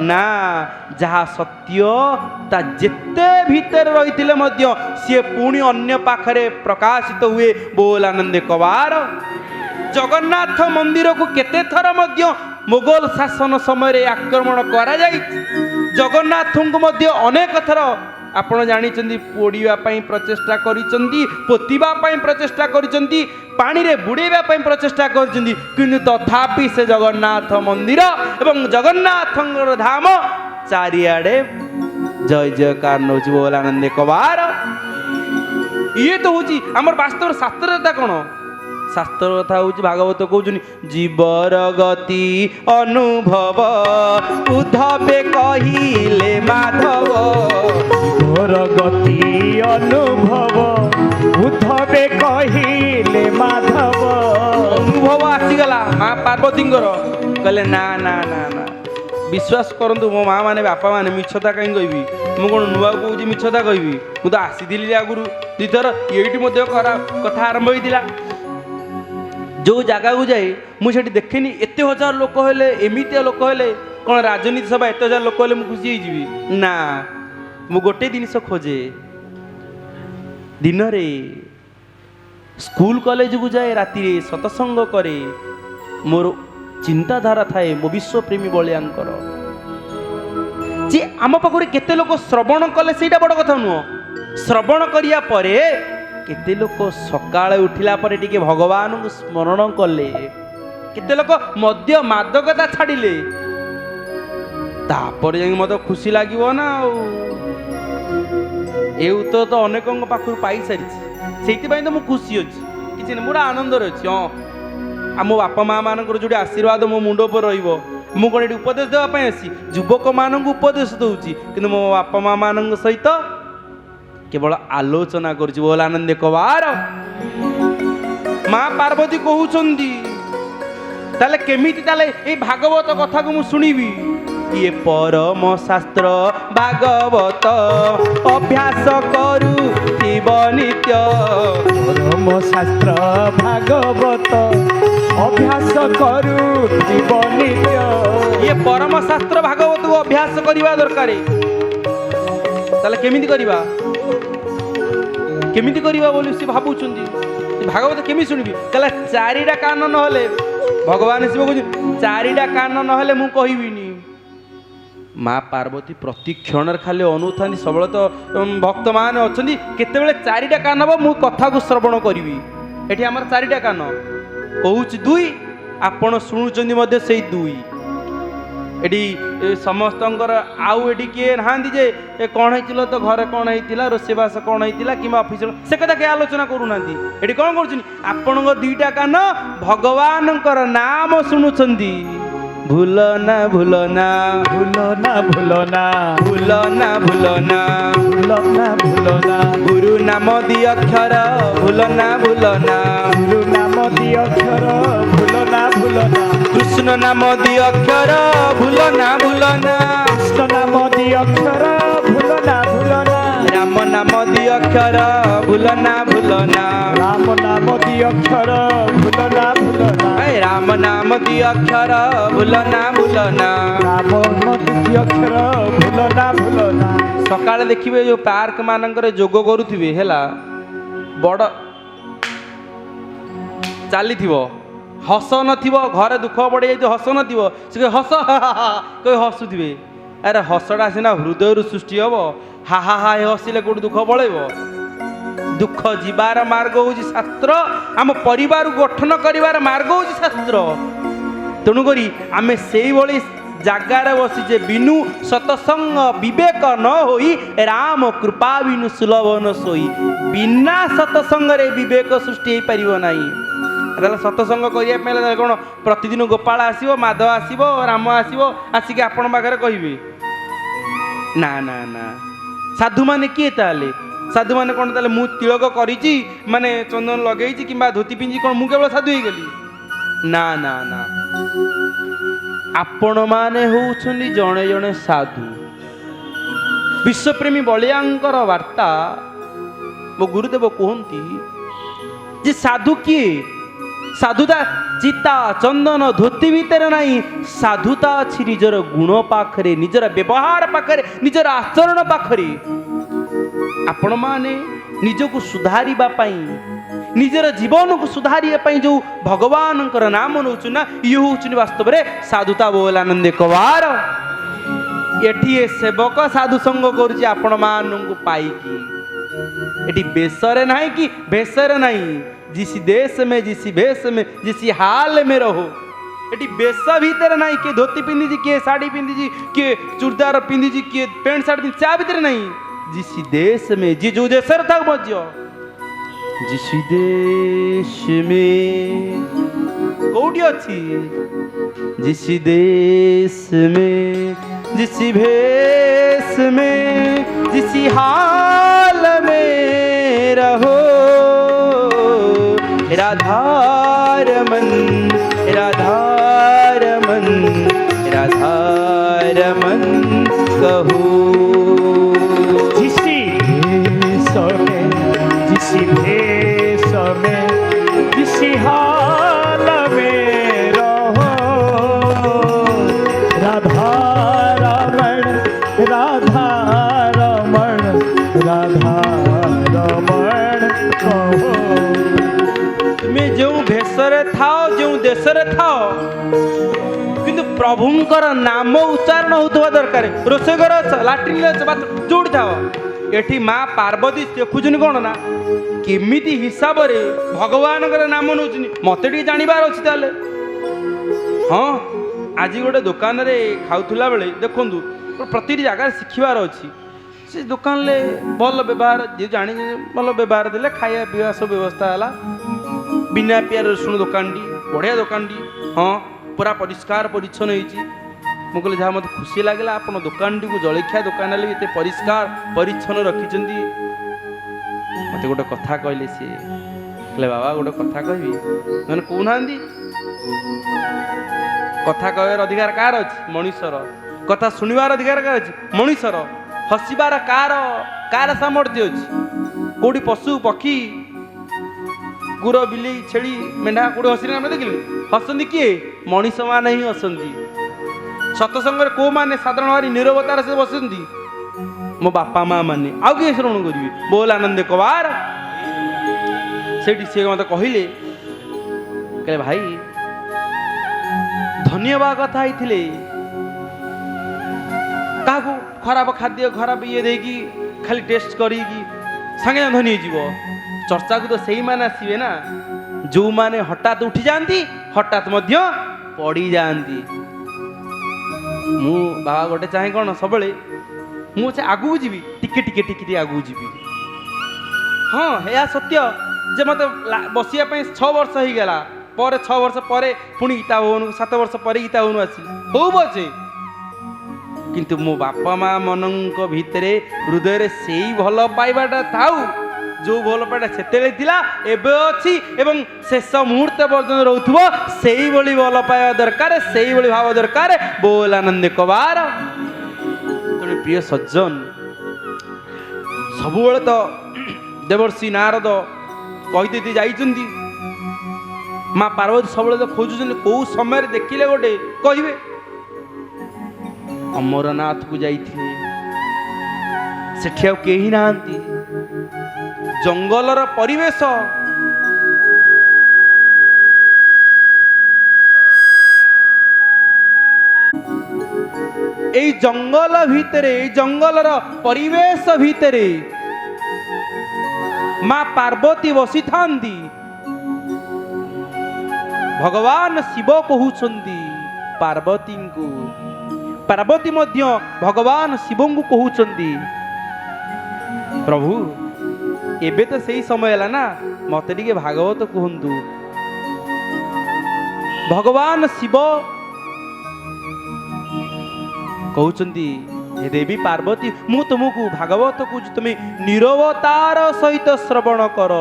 ना जहाँ सत्य ता जेते भीतर रही मध्य सी पुणी अन्य पाखरे प्रकाशित हुए बोल आनंद कबार जगन्नाथ मंदिर को केते थर मध्य मोगल शासन समय आक्रमण करा जाई जगन्नाथ को मध्य अनेक थर आपण जानिचंदी पोड़िबा पई प्रचेष्टा करिचंदी पोतिबा पई प्रचेष्टा करिचंदी पानी रे बुड़ेबा पई प्रचेष्टा करिचंदी किंतु तथापि से जगन्नाथ मंदिर एवं जगन्नाथंगर धाम चारियाडे जय जयकार नौची बोल आनंद कबार ये तो होची हमर वास्तव शास्त्रता कोन शास्त्र कथा हूँ भागवत कहूँ जीवर गति अनुभव उद्धवे कहिले माधव जीवर गति अनुभव उद्धवे कहिले माधव अनुभव आसीगला माँ पार्वती कहले ना ना ना ना विश्वास करंतु मो माँ माने बापा माने मिछता कहीं कहबी मु कौन नुआ कौच मिछता कहबी मु तो आसी आगुरी दुईथर ये कथा आरंभ होता जो जगह को जाए मुझे देखेनी एत हजार लोक हेले एमती लोक हेले कौन राजनीति सभा एत हजार लोक हेले खुशी हो ना मु गोटे जिनिस खोजे दिन रे स्कूल कॉलेज को जाए राति रे सत्संग करे मोर चिंताधारा थाए मो विश्वप्रेमी बलियांकर जे आम पाखरे केते लोक श्रवण कले सेटा बड़ कथा नुह श्रवण करिया परे केते लोक सकाळे उठिला परे टिके भगवान को स्मरण कले केते लोक मद्य मादकता छाड़िले तापर जाई मते खुशी लागिवो ना ए उत्तर तो अनेक पाखु पाई सारी सेति पई तो मु खुशी अछि किछि न मुरा आनंद अछि हां आम बापा माँ मानकर जो आशीर्वाद मो मुंड पर रहिबो मु कोन उपदेश देवा पई आसी युवक मानक उपदेश दउची किंतु मो बापा माँ मानक सहित केवल आलोचना करछि बोल आनंद कबार माँ पार्वती कहउछंदी ताले केमिति ताले ए भागवत कथा को मु सुनिबी ये परम शास्त्र भागवत अभ्यास करू थिब नित्य परम शास्त्र भागवत अभ्यास करू थिब नित्य ये परम शास्त्र भागवत को अभ्यास करवा दरकार ताले केमिति करवा केमिति करवा बोली से भाबुछंदी भागवत केमि सुनिबी कहला चारिटा कान न हले भगवान शिव कहू चारिटा कान न हले मु कहिबिनी माँ पार्वती प्रति क्षण खाली अनुथानी सब तो भक्त मान अच्छा केते चारिटा कान हम मु कथा को श्रवण करी एठी आमर चारिटा कान कहूँ दुई आपण शुणुचंदी से दुई एटी समस्तंकर आउ एटी किए नहांती जे कौन होइतिलो तो घरे कौन होइतिला रोसेबास कौन होइतिला किमा ऑफिस से कथा के आलोचना करूनांती एटी कौन करूछनी आपणको दुईटा कान भगवानकर नाम शुणुचंदी भूलना भूलना भूलना भूलना भूलना भूलना भूलना भूलना गुरु नाम दी अक्षर भूलना भूलना गुरु नाम दी अक्षर भूलना भूलना कृष्ण नाम दी अक्षर भूलना भूलना कृष्ण नाम दी अक्षर भूलना भूलना राम नाम दी ଅକ୍ଷର ଭୁଲନା ଭୁଲନା ରାମ ନାମ ଦି ଅକ୍ଷର ଭୁଲନା ଭୁଲନା ରାମ ନାମ ଦି ଅକ୍ଷର ଭୁଲନା ଭୁଲନା ରାମ ନାମ ଦି ଅକ୍ଷର ଭୁଲନା ଭୁଲନା। ସକାଳେ ଦେଖିବେ ଯୋଉ ପାର୍କ ମାନଙ୍କରେ ଯୋଗ କରୁଥିବେ ହେଲା, ବଡ଼ ଚାଲିଥିବ, ହସ ନଥିବ, ଘରେ ଦୁଃଖ ପଡ଼ିଯାଇଥିବ, ହସ ନଥିବ, ସେ ହସ କହି ହସୁଥିବେ। ଆରେ ହସଟା ସିନା ହୃଦୟରୁ ସୃଷ୍ଟି ହବ, ହା ହା ହା ହସିଲେ କୋଉଠି ଦୁଃଖ ପଳେଇବ? ଦୁଃଖ ଯିବାର ମାର୍ଗ ହଉଛି ଶାସ୍ତ୍ର, ଆମ ପରିବାର ଗଠନ କରିବାର ମାର୍ଗ ହଉଛି ଶାସ୍ତ୍ର। ତେଣୁକରି ଆମେ ସେଇଭଳି ଜାଗାରେ ବସିଛେ, ବିନୁ ସତସଙ୍ଗ ବିବେକ ନ ହୋଇ ରାମ କୃପା ବିନୁ ସୁଲଭ ନ ସୋଇ। ବିନା ସତସଙ୍ଗରେ ବିବେକ ସୃଷ୍ଟି ହେଇପାରିବ ନାହିଁ। ତାହେଲେ ସତସଙ୍ଗ କରିବା ପାଇଁ ହେଲେ କ'ଣ ପ୍ରତିଦିନ ଗୋପାଳ ଆସିବ, ମାଧବ ଆସିବ, ରାମ ଆସିବ, ଆସିକି ଆପଣଙ୍କ ପାଖରେ କହିବେ? ନା ନା ନା। ସାଧୁମାନେ କିଏ ତାହେଲେ? ସାଧୁମାନେ କ'ଣ ତାହେଲେ ମୁଁ ତିଳକ କରିଛି, ମାନେ ଚନ୍ଦନ ଲଗେଇଛି କିମ୍ବା ଧୋତି ପିନ୍ଧିଛି, କ'ଣ ମୁଁ କେବଳ ସାଧୁ ହେଇଗଲି? ନା ନା ନା। ଆପଣମାନେ ହେଉଛନ୍ତି ଜଣେ ଜଣେ ସାଧୁ। ବିଶ୍ୱପ୍ରେମୀ ବଳିଆଙ୍କର ବାର୍ତ୍ତା ମୋ ଗୁରୁଦେବ କୁହନ୍ତି ଯେ ସାଧୁ କିଏ? ସାଧୁତା ଚିତା ଚନ୍ଦନ ଧୋତି ଭିତରେ ନାହିଁ, ସାଧୁତା ଅଛି ନିଜର ଗୁଣ ପାଖରେ, ନିଜର ବ୍ୟବହାର ପାଖରେ, ନିଜର ଆଚରଣ ପାଖରେ। ଆପଣମାନେ ନିଜକୁ ସୁଧାରିବା ପାଇଁ, ନିଜର ଜୀବନକୁ ସୁଧାରିବା ପାଇଁ ଯେଉଁ ଭଗବାନଙ୍କର ନାମ ନେଉଛନ୍ତି ନା, ଇଏ ହେଉଛନ୍ତି ବାସ୍ତବରେ ସାଧୁତା ବୋଲାନନ୍ଦ କବାର। ଏଠି ଏ ସେବକ ସାଧୁ ସଙ୍ଗ କରୁଛି ଆପଣମାନଙ୍କୁ ପାଇକି। ଏଠି ବେଶରେ ନାହିଁ କି ଭେଷରେ ନାହିଁ। जिसी देश में जिसी भेष में जिसी हाल में रहो। एटी बेश भितर नहीं, किए धोती पिंधि, किए साड़ी पिंधि, किए चूड़दार पिंधि, किए पैंट सार्ट पिंधि, चा भितर नहीं। जिसी देश में जी जो देश था मध्य, जिसी देश में कोठी अच्छी, जिसी देश में जिसी भेष में जिसी हाल में रहो। राधारमन राधारमन राधारमन कहो। जिसी भेष में जिसी भेष में जिसी हाल में रहो। राधारमण राधारमण राधारमण कहो। तुम्हें जो भेषरे थाओ, जो देशरे थाओ, किंतु प्रभुंकर नाम उच्चारण होता दरकार। रोषे घर अछ, लाट्रिन अछ, जोड़ी थाओ। एठी माँ पार्वती देखुन कौन ना केमिति हिसाब रे भगवान नाम नौ मत जानवर अच्छी। हाँ, आज गोटे दुकान रे खाऊला बेले देखु प्रति जगार शिखबार अच्छी। से दुकान ले भल व्यवहार जी जानी भल व्यवहार देले, खाया पीवा सब व्यवस्था है। बिना प्याज रसुण दुकानटी बढ़िया दुकानटी। हाँ, पूरा परिष्कार परिच्छन मुझे जहाँ मत खुशी लगे आप दुकान टी जलखिया दुकान ये परिष्कार परिच्छन रखी। मत गोटे कथा कहले सी कहले बाबा गोटे कथा कहबी मैंने कहना कथा कहर अधिकार कार अच्छी? मनुष्यर। कथा शुणवार अधिकार कार अच्छी? मनुष्यर। हसबार कार कार सामर्थ्य अच्छी? कौटी पशु पक्षी गुर बिली छेड़ी मेढ़ा कौटे हसी आम देखिले? हसती किए? मनीष मैंने ही हसती। सतसंग कौ मैंने साधारण भाव निरवतार से बसती? मो बापा माँ मैंने आउ किए श्रवण करेंगे? बोल आनंद कबार। से मत कहले कहे भाई धन्यवाद कथा होते क्या खराब खाद्य खराब ये देगी खाली टेस्ट करी सागे धनी जीव। चर्चा को तो सही माने आसवे ना जो माने हठात उठी जाती हठात मध्य पड़ी जाती। मु बाबा गोटे चाहे कौन सब मुझे आगू जी टिके टिके टिके टिके आगू जी। हाँ यह सत्य जे मत बसिया 6 वर्ष हो गला पर 6 वर्ष पर पुणी गीता भवन 7 वर्ष पर गीता भवन आसी हो बचे किंतु मो बापा माँ मन भितरे हृदय से भल पाइबाटा थाउ जो भल पाइबा सेतेले थिला एबे अछि एवं शेष मुहूर्त पर्यंत रहउथबो सेही भली भल पाइबा दरकार सेही भली भाव दरकार। बोल आनंद कबार। तेणु प्रिय सज्जन सब तो ଦେବର୍ଷି ନାରଦ କହିଦେଇ ଯାଇଛନ୍ତି। ମା ପାର୍ବତୀ ସବୁବେଳେ ତ ଖୋଜୁଛନ୍ତି କୋଉ ସମୟରେ ଦେଖିଲେ ଗୋଟେ କହିବେ ଅମରନାଥକୁ ଯାଇଥିଲେ, ସେଠି ଆଉ କେହି ନାହାନ୍ତି, ଜଙ୍ଗଲର ପରିବେଶ। এই জঙ্গল ভিতরে, এই জঙ্গলর পরিবেশ ভিতরে মা পার্বতী বসিথান্তি। ভগবান শিব কহুছন্তি পার্বতীଙ୍କୁ, পার্বতী ମଧ୍ୟ ভগবান শিবଙ୍କୁ কହୁଛନ୍ତି ପ୍ରଭୁ ଏବେ ତ ସେଇ ସମୟ ହେଲା ନା, ମତେ ଟିକେ ଭାଗବତ କୁହନ୍ତୁ। ଭଗବାନ ଶିବ କହୁଛନ୍ତି ହେ ଦେବୀ ପାର୍ବତୀ, ମୁଁ ତୁମକୁ ଭାଗବତ କହୁଛି, ତୁମେ ନିରବତାର ସହିତ ଶ୍ରବଣ କର।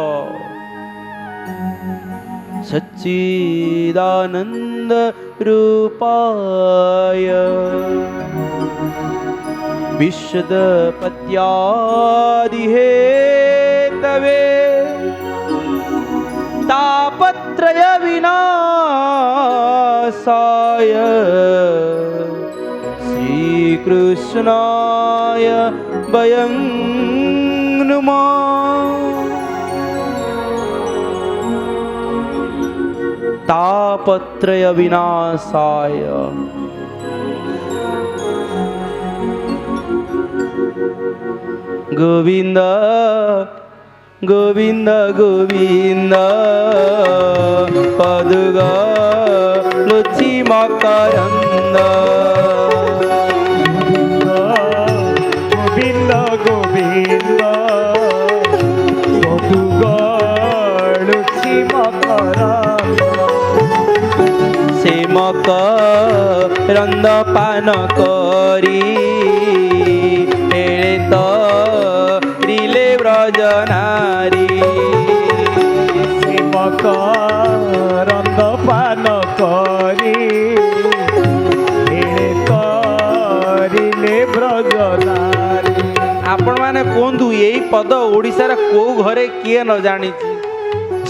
ସଚ୍ଚିଦାନନ୍ଦ ରୂପାୟ विश्वदपत्यादि हेतवे तापत्रय विनाशाय श्रीकृष्णाय वयं नुमः। तापत्रय विनाशाय गोविंद गोविंद गोविंद पदुग लुचि मकरंद। गोविंद गोविंद पदुग लुचि मकरंद। से मकरंद पान करी ब्रजनारी। मकरंद पान करी ब्रजनारी। आपण माने कहतु यही पद ओडिशार को घरे किए न जानी,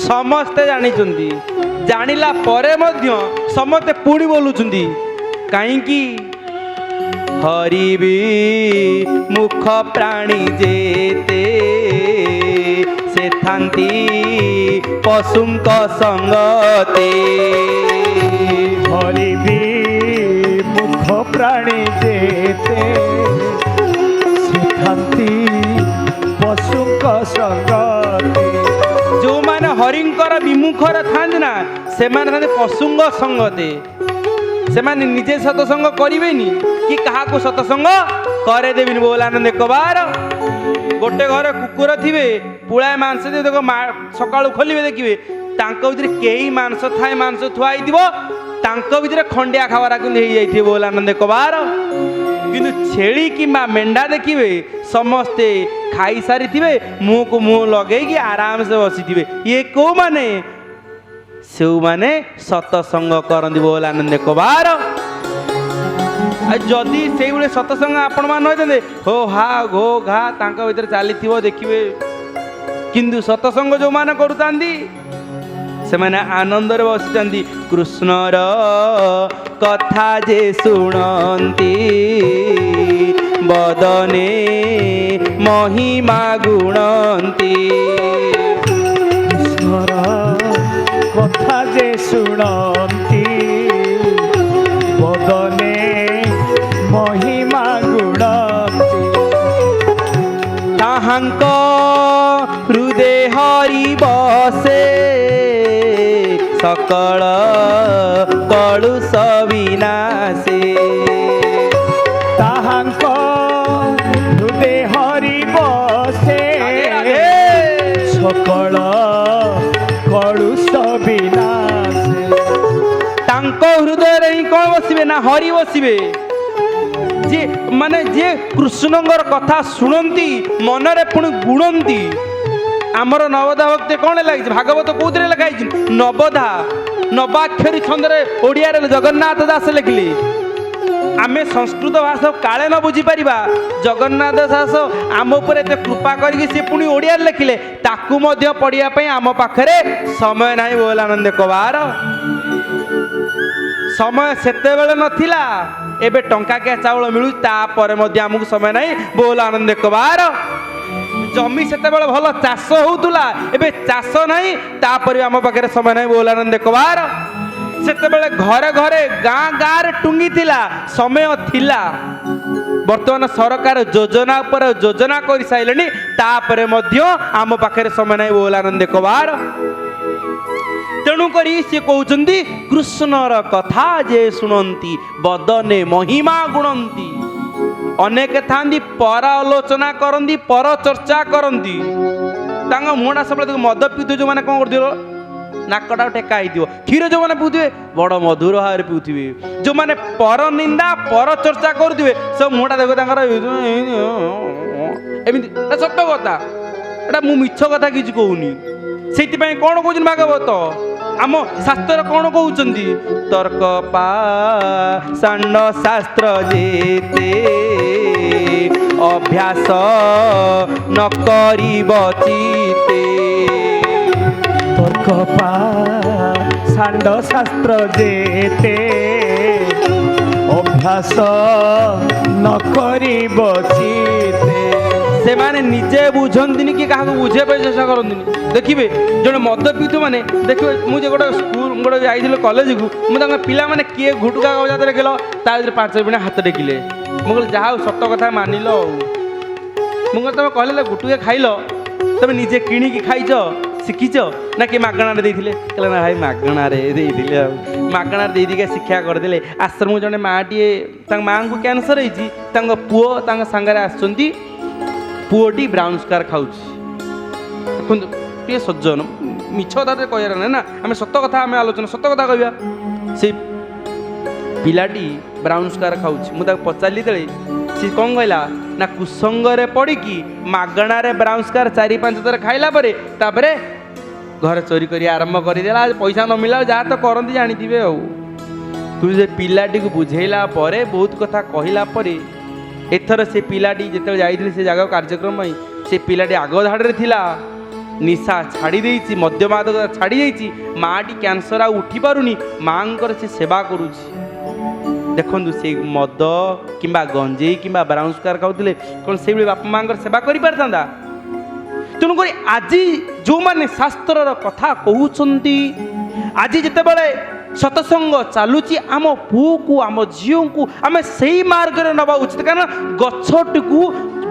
समस्ते जानी, जानिला परे मध्य समस्ते पुणी बोलुचंदी काईकी हरिबी मुख प्राणी जेते से थांती पशुंक संगते। हरिबी मुख प्राणी जेते से थांती पशुंक संगते। जो माने हरिंकर विमुखर थांती ना, से माने थांती पशुंक संगते। से माने निजे सतसंग करेनि कि काहाको सतसंग करे देबिनि। बोल आनंद एक बार गोटे घरे कुकुर थिबे, पुळाए मांस दे देखो सकाळु खोलिबे देखिबे तांको भितरे केही मांस थाए, मांस थुआई दिबो तांको भितरे खंडिया खावारा किंतु हेई जाइथिबे। बोल आनंद एक बार किंतु छेली किंबा मेंढा देखिबे समस्ते खाई सारिथिबे, मुंह को मुंह लगेई आराम से बसिथिबे। ये को माने से माने सतसंग करंदी। बोल आनंद एक बार जदि से सतसंग आपण मान हो हा घो घा तांका भीतर चली देखिए, किंतु सतसंग जो मान करुतांदी से माने आनंद रे बसितांदी। कृष्णर कथा जे सुनंती बदने महिमा गुणंती। कथा जे सुनंती बदने महिमा गुणंती। ताहांक हृदय हरि बसे सकल कलुष विनाशे। ताहांक हृदय हरि बसे सकल कलुष विनाशे। तांको हृदय रे कौन बसिबे ना हरि बसिबे। जे माने जे कृष्णंगर कथा शुणती मनरे पुणी गुणंती। आमर नवधा भक्ति कौन लगी भागवत कौन लिखाई नवधा नवाक्षरी छंदरे ओडिया जगन्नाथ दास लिखिले आमे संस्कृत भाषा काले न बुझी पारिबा जगन्नाथ दास आम उपर एते कृपा करके से पुणी ओडिया लिखिले ताकू मध्य पढ़िया पई आम पाखरे समय नाही बोल आनंद कबार समय सेते बेले नथिला एबे टंका के चाउल मिलु ता परे मध्य आमको समय नाही बोल आनंद कबार जमी सेते बेले भल चाष होउतुला एबे चाष नाही ता परे आम पाखरे समय नाही बोल आनंद कबार सेतेबेले घरे घरे गाँ गाँ रे टुंगी थिला समय थिला वर्तमान सरकार योजना पर योजना कर साइलेनी तापरे मध्य आम पाखरे समय नाही बोल आनंद कबार तेणु करी से कहउचंदी कृष्णर कथा जे सुनंती बदने महिमा गुणंती अनेक थांदी पर आलोचना करंदी पर चर्चा करंदी तांग मुहडा सब मद पीतु जो माने कोन करदिरो नाकटा टेका हो क्षीर जो मैंने पिउे बड़ मधुर भाव पिउे जो मैंने पर निंदा पर चर्चा करुवे सब मुहटा देख एमती सत्य कथा एटा मु मिछ कथा किसी कहूनी से कौन कौन भागवत आम शास्त्र कौन कहते तर्क पाषाण्ड शास्त्र जेते अभ्यास न करिब चिते तर्क पाषाण्ड शास्त्र जेते अभ्यास न करिब चिते से माने निजे बुझंतिनी कि काहा बुझे पे चेष्टा करंतिनी देखिबे जने मद पीतु माने देखिबे मु जे गोटे स्कूल गोटे जाइथिलो कॉलेज को मु तांगा पिला माने किए घुटका गजात देखिलो ता भीतर 5 मिनिट हाथ टेकिले मु कहल जाहा सत्य कथा मानिलो मु कहल तमे कहले गुटुके खाइलो तमे निजे किणी की खाइछो शिखिछो ना कि मागणा रे देथिले कहले ना भाई मागणा रे देथिले मागणा रे देदिके शिक्षा करदेले आश्रम जने माटीए तांग मां को कैंसर होईची तांग पुओ तांग संगरे आछंती पुओटी ब्राउन स्कार खाऊची देखो टे सज्जन मिछ कथा कहर ना आम सत कथा आम आलोचना सत कथा कहवा से पिलाटी ब्राउन स्कार खाऊची मुझे पचारि तेरे सी कौन कहला ना कुसंगरे पड़ी मागणार ब्राउन स्कार 4-5 थर खाइला तापरे घर चोरी कर आरंभ करदेला पैसा न मिला जहाँ तो करती जानी तू से पिलाटी को बुझेला बहुत कथा कहला एथर से पिलाटी जिते जाइए से जगह कार्यक्रम से पिलाटी आग धाड़े थिला निशा छाड़ी देइछि मद्यमादक छाड़ी देइछि माटी कैंसर आ उठी पारुनी मांकर से सेवा करुछि देखु से मद कि गंजेई कि ब्राउन स्कार खाऊले कौन से बापा माँ सेवा कर पारता तेणुक आज जो मैंने शास्त्र कथा कहते आज जिते बड़े सतसंग चलुची आम पुओ को आम झील को आम से मार्ग में नवा उचित कारण गछटी को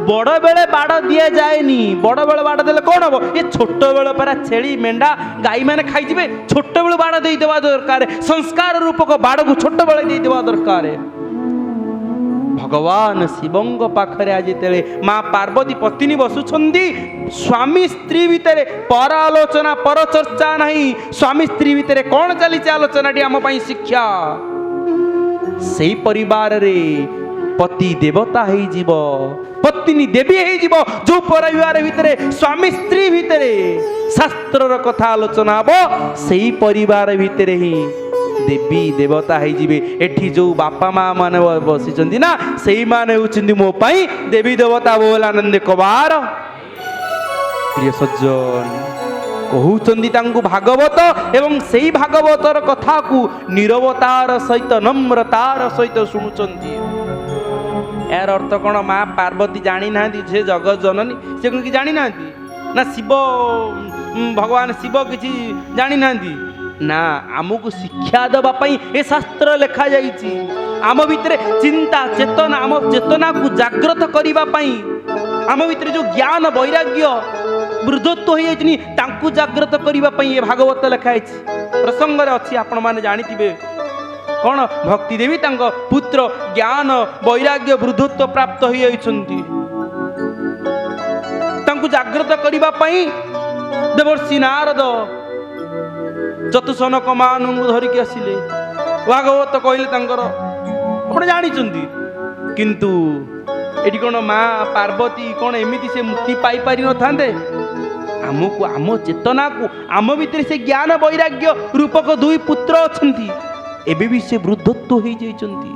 बड़ बेले बाड़ दि जाएनी बड़ बेले बाड़ देले कौन हम ये छोट बेले परा छेली मेंढा गाई मैंने खाई छोट बेले बाड़ दे देवा दरकार संस्कार रूपक बाड़ को छोट बेले दे देवा दरकार भगवान शिवंग पाखरे आज तेरे माँ पार्वती पत्नी बसुछंदी स्वामी स्त्री भितर पर आलोचना पर चर्चा नहीं स्वामी स्त्री भितर कौन चली आलोचना आम शिक्षा से परिवार रे पति देवता हो जीव पत्नी देवी हो जीव जो परिवार भितर स्वामी स्त्री भितर शास्त्र कथा आलोचना हम से परिवार भितर ही देवी देवता हो जीवे एठी जो बापा माँ माने बसी ना से माने होउछन्ती मो पाई देवी देवता बोल आनंद कबार प्रिय सज्जन कहउछन्ती तांकु भागवत एवं सेई भागवतर कथा को नीरवतार सहित नम्रतार सहित शुणुछन्ती यार अर्थ कौन माँ पार्वती जानी ना से जगत जननी से कि जानी ना ना शिव भगवान शिव किसी जानी ना ना आमको शिक्षा देवाई ए शास्त्र लिखा जाइए आम भितर चिंता चेतना आम चेतना को जागृत करने आम भितर जो ज्ञान वैराग्य वृद्धत्व हो जाती जागृत करने ये भागवत लिखाई प्रसंग अच्छी आपण मैंने जानी कौन भक्ति देवी पुत्र ज्ञान वैराग्य वृद्धत्व प्राप्त हो जागृत करने देवर्षि नारद चतुसनक मान धरिकी आसिले भागवत कहले जानी किंतु एटी कौन माँ पार्वती कौन एमती से मुक्ति पाई पारि न थांते आमको आम चेतना को आम भितर से ज्ञान वैराग्य रूपक दुई पुत्र अच्छा एबे भी से वृद्धत्व हो जाइछन्ती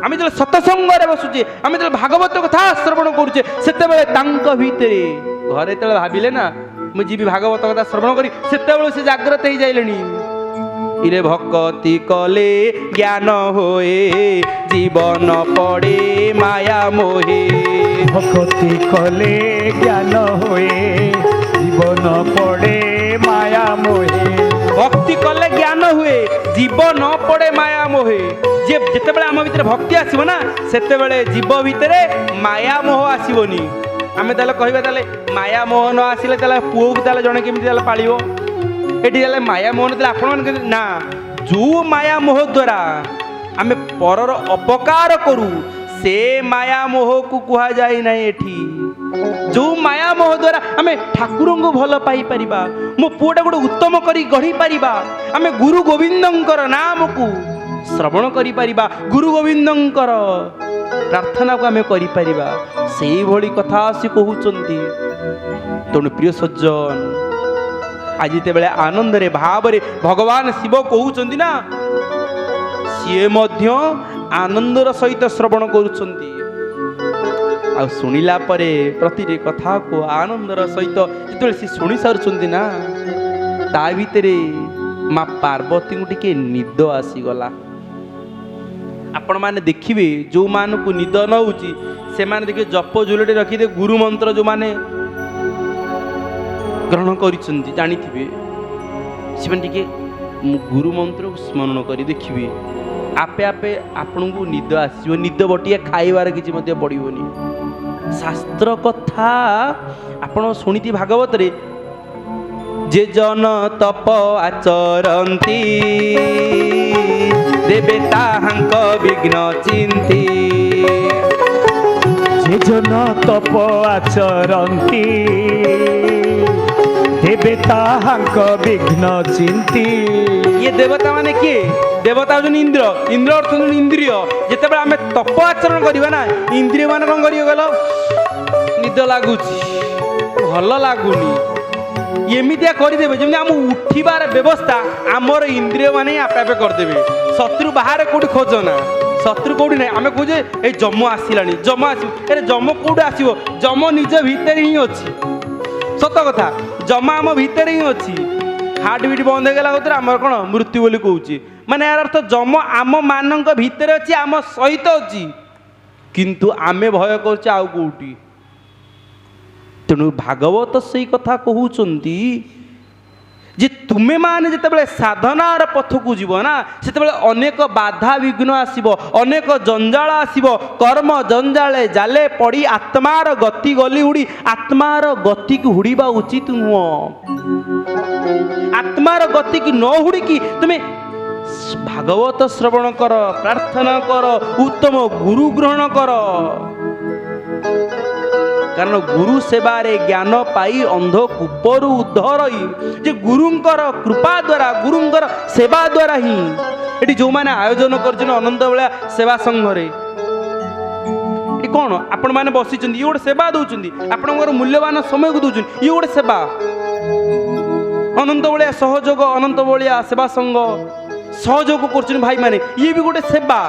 ଆମେ ଯେତେବେଳେ ସତସଙ୍ଗରେ ବସୁଛେ ଆମେ ଯେତେବେଳେ ଭାଗବତ କଥା ଶ୍ରବଣ କରୁଛେ ସେତେବେଳେ ତାଙ୍କ ଭିତରେ ଘରେ ଯେତେବେଳେ ଭାବିଲେ ନା ମୁଁ ଯିବି ଭାଗବତ କଥା ଶ୍ରବଣ କରି ସେତେବେଳେ ସେ ଜାଗ୍ରତ ହେଇଯାଇଲେଣି। ଇରେ ଭକ୍ତି କଲେ ଜ୍ଞାନ ହୋଏ ଜୀବନ ପଡ଼େ ମାୟା ମୋহে। ভক্তি কলে জ্ঞান হয়ে জীবন পড়ে মায়া মোহে। ভক্তি কলে জ্ঞান হুଏ জীব ন পড়ে মায়া মোহে। যে যেତେବେଳେ ଆମ ଭିତରେ ଭକ୍ତି ଆସିବ ନା ସେତେବେଳେ ଜୀବ ଭିତରେ ମାୟା ମୋହ ଆସିବନି। ଆମେ ତାହେଲେ କହିବା ତାହେଲେ ମାୟା ମୋହ ନ ଆସିଲେ ତାହେଲେ ପୁଅକୁ ତାହେଲେ ଜଣେ କେମିତି ତାହେଲେ ପାଳିବ? ଏଠି ତାହେଲେ ମାୟା ମୋହ ନଥିଲେ ଆପଣମାନେ କେମିତି ନା ଯେଉଁ ମାୟା ମୋହ ଦ୍ୱାରା ଆମେ ପରର ଅପକାର କରୁ ସେ ମାୟା ମୋହକୁ କୁହାଯାଏ ନାହିଁ ଏଠି। ଯେଉଁ ମାୟା ମୋହ ଦ୍ୱାରା ଆମେ ଠାକୁରଙ୍କୁ ଭଲ ପାଇପାରିବା ମୋ ପୁଅଟା ଗୋଟେ ଉତ୍ତମ କରି ଗଢ଼ିପାରିବା ଆମେ ଗୁରୁ ଗୋବିନ୍ଦଙ୍କର ନାମକୁ ଶ୍ରବଣ କରିପାରିବା ଗୁରୁ ଗୋବିନ୍ଦଙ୍କର ପ୍ରାର୍ଥନାକୁ ଆମେ କରିପାରିବା ସେଇଭଳି କଥା ଆସି କହୁଛନ୍ତି। ତେଣୁ ପ୍ରିୟ ସଜ୍ଜନ ଆଜି ଯେତେବେଳେ ଆନନ୍ଦରେ ଭାବରେ ଭଗବାନ ଶିବ କହୁଛନ୍ତି ନା ସିଏ ମଧ୍ୟ ଆନନ୍ଦର ସହିତ ଶ୍ରବଣ କରୁଛନ୍ତି। ଆଉ ଶୁଣିଲା ପରେ ପ୍ରତିଟି କଥାକୁ ଆନନ୍ଦର ସହିତ ଯେତେବେଳେ ସେ ଶୁଣି ସାରୁଛନ୍ତି ନା ତା ଭିତରେ ମା ପାର୍ବତୀଙ୍କୁ ଟିକେ ନିଦ ଆସିଗଲା। ଆପଣମାନେ ଦେଖିବେ ଯେଉଁମାନଙ୍କୁ ନିଦ ନ ହେଉଛି ସେମାନେ ଦେଖିବେ ଜପ ଜୁଲଟେ ରଖିଥିବେ ଗୁରୁ ମନ୍ତ୍ର ଯେଉଁମାନେ ଗ୍ରହଣ କରିଛନ୍ତି ଜାଣିଥିବେ ସେମାନେ ଟିକେ ଗୁରୁ ମନ୍ତ୍ରକୁ ସ୍ମରଣ କରି ଦେଖିବେ ଆପେ ଆପେ ଆପଣଙ୍କୁ ନିଦ ଆସିବ। ନିଦ ବଟିଆ ଖାଇବାର କିଛି ମଧ୍ୟ ପଡ଼ିବନି। ଶାସ୍ତ୍ର କଥା ଆପଣ ଶୁଣିଥି ଭାଗବତରେ ଯେ ଜନ ତପ ଆଚରନ୍ତି ଦେବେ ତାହାଙ୍କ ବିଘ୍ନ ଚିନ୍ତି। যে জন তপ আচরন্তি দেবে তাহাঙ্ক বিঘ্ন চিন্তি। ये देवता माने किए? देवता हूँ इंद्र। इंद्र अर्थ इंद्रिय। जितेबाला आम तप आचरण करवा ना इंद्रिय मान कौन कर गल निद लगुच भल लगुनि एमतिया करदे जमी आम उठिबार व्यवस्था आमर इंद्रिय मान आपे आपे करदे। शत्रु बाहर कौटी खोजना शत्रु कौटी ना आम कहे ये जम आसला जम आस जम कौट आसो जम निज भितर ही अच्छी सत कथा जमा आम भितर ही अच्छी। हार्ट बीट बंद हो गला आम कौन मृत्यु बोली कहूँ माने यार अर्थ जम आम मान भितर अच्छी आम सहित अच्छी किंतु आमे भय कर आउ कौटी। तेणु भागवत से कथा कहते जे तुमे माने जितेबाला साधनार पथकू जीव ना सेतेबाला अनेक बाधा विघ्न आसीबो अनेक जंजाल आसीबो कर्म जंजाले जाले पड़ी आत्मार गति गली हुड़ी आत्मार गति की हुड़ीबा उचित नुह। आत्मार गति की न हुड़ी की तुमे भागवत श्रवण कर प्रार्थना कर उत्तम गुरु ग्रहण कर कारण गुरु सेवारे ज्ञान पाई अंध कूपरू उद्धर जे गुरुंकर कृपा द्वारा गुरुंकर सेवा द्वारा ही ये जो मैंने आयोजन कर अनंत बेला सेवा संघरे कौन आपण मैंने बसी ये गोटे सेवा दौरान आपंकर मूल्यवान समय को दौरान ये गोटे सेवा अनंत बेलिया सहयोग अनंत बेलिया सेवा संघ सहयोग कर भाई माने ये भी गोटे सेवा।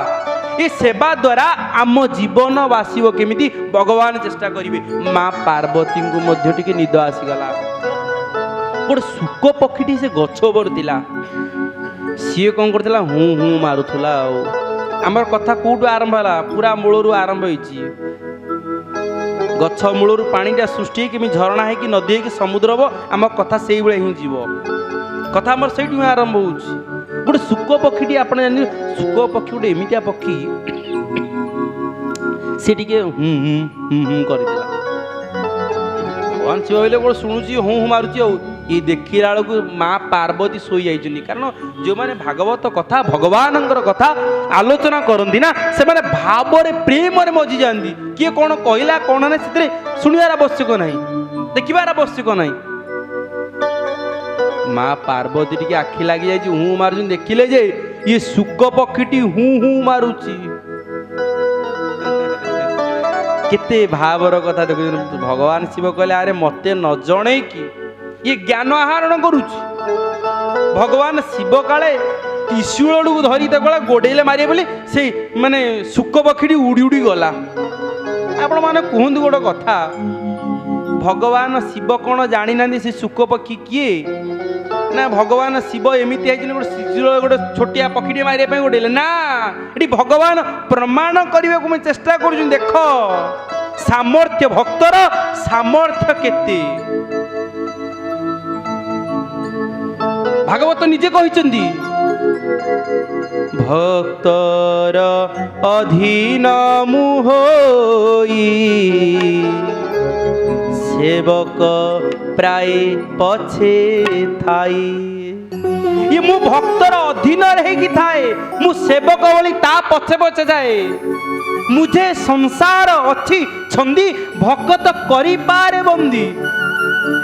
ये सेवा द्वारा आम जीवन बासिब केमिति भगवान चेष्टा करेंगे। माँ पार्वती को मध्य टिके निद आसीगला गोटे शुक पक्षी से गछ ऊपर थिला सी कौन करथिला हूँ हूँ मारुथुला आमर कथा कौटू आरंभ है पूरा मूलरू आरंभ होइछि गछ मूलरू पानीटा सृष्टि केमी झरणा है कि नदी है कि समुद्र हम आम कथा से ही जीव कथा आमर से आरंभ होउछि। गोटे शुक पक्षी आप जान शुक पक्षी गोटे एमतिया पक्षी सी टिके हूँ हूँ हूँ हूँ करदेला भगवान शिव बोले गोटे शुणुची हूँ हूँ मारुची ये देखला बेलू माँ पार्वती शोई जाइछन्ति कारण जो मैंने भागवत कथा भगवान कथा आलोचना करती ना से भाव प्रेम मजी जाती किए कौन कहला कौन ना से शुणवार आवश्यक ना देखबार आवश्यक ना। माँ पार्वती टी आखि लगी जाइए हूँ मारुच देखिले जे ये शुक पक्षी हूँ हूँ मारुची केते भावर कथा देख भगवान शिव कहले अरे मते न जणे कि ये ज्ञान आहरण करुची भगवान शिव काले ତ୍ରିଶୂଳକୁ ଧରି ତାକୁ ଗୋଡ଼େଇଲେ ମାରିବେ ବୋଲି ସେଇ ମାନେ ଶୁକ ପକ୍ଷୀଟି ଉଡ଼ି ଉଡ଼ି ଗଲା। ଆପଣମାନେ କୁହନ୍ତୁ ଗୋଟେ କଥା, ଭଗବାନ ଶିବ କ'ଣ ଜାଣିନାହାନ୍ତି ସେ ଶୁକ ପକ୍ଷୀ କିଏ? ନା ଭଗବାନ ଶିବ ଏମିତି ହେଇଛନ୍ତି ଗୋଟେ ତ୍ରିଶୂଳ ଗୋଟେ ଛୋଟିଆ ପକ୍ଷୀଟି ମାରିବା ପାଇଁ ଗୋଡ଼େଇଲେ? ନା, ଏଠି ଭଗବାନ ପ୍ରମାଣ କରିବାକୁ ମୁଁ ଚେଷ୍ଟା କରୁଛନ୍ତି। ଦେଖ ସାମର୍ଥ୍ୟ, ଭକ୍ତର ସାମର୍ଥ୍ୟ କେତେ। ଭାଗବତ ନିଜେ କହିଛନ୍ତି, ଭକ୍ତର ଅଧୀନ ମୁଁ ହୋଇ ସେବକ ପ୍ରାୟ ପଛେ ଥାଇ। ଇଏ ମୁଁ ଭକ୍ତର ଅଧୀନରେ ହେଇକି ଥାଏ, ମୁଁ ସେବକ ଭଳି ତା ପଛେ ପଛେ ଯାଏ। ମୁଝେ ସଂସାର ଅଛି ଛନ୍ଦି ଭକ୍ତ କରିପାରେ ବନ୍ଦୀ।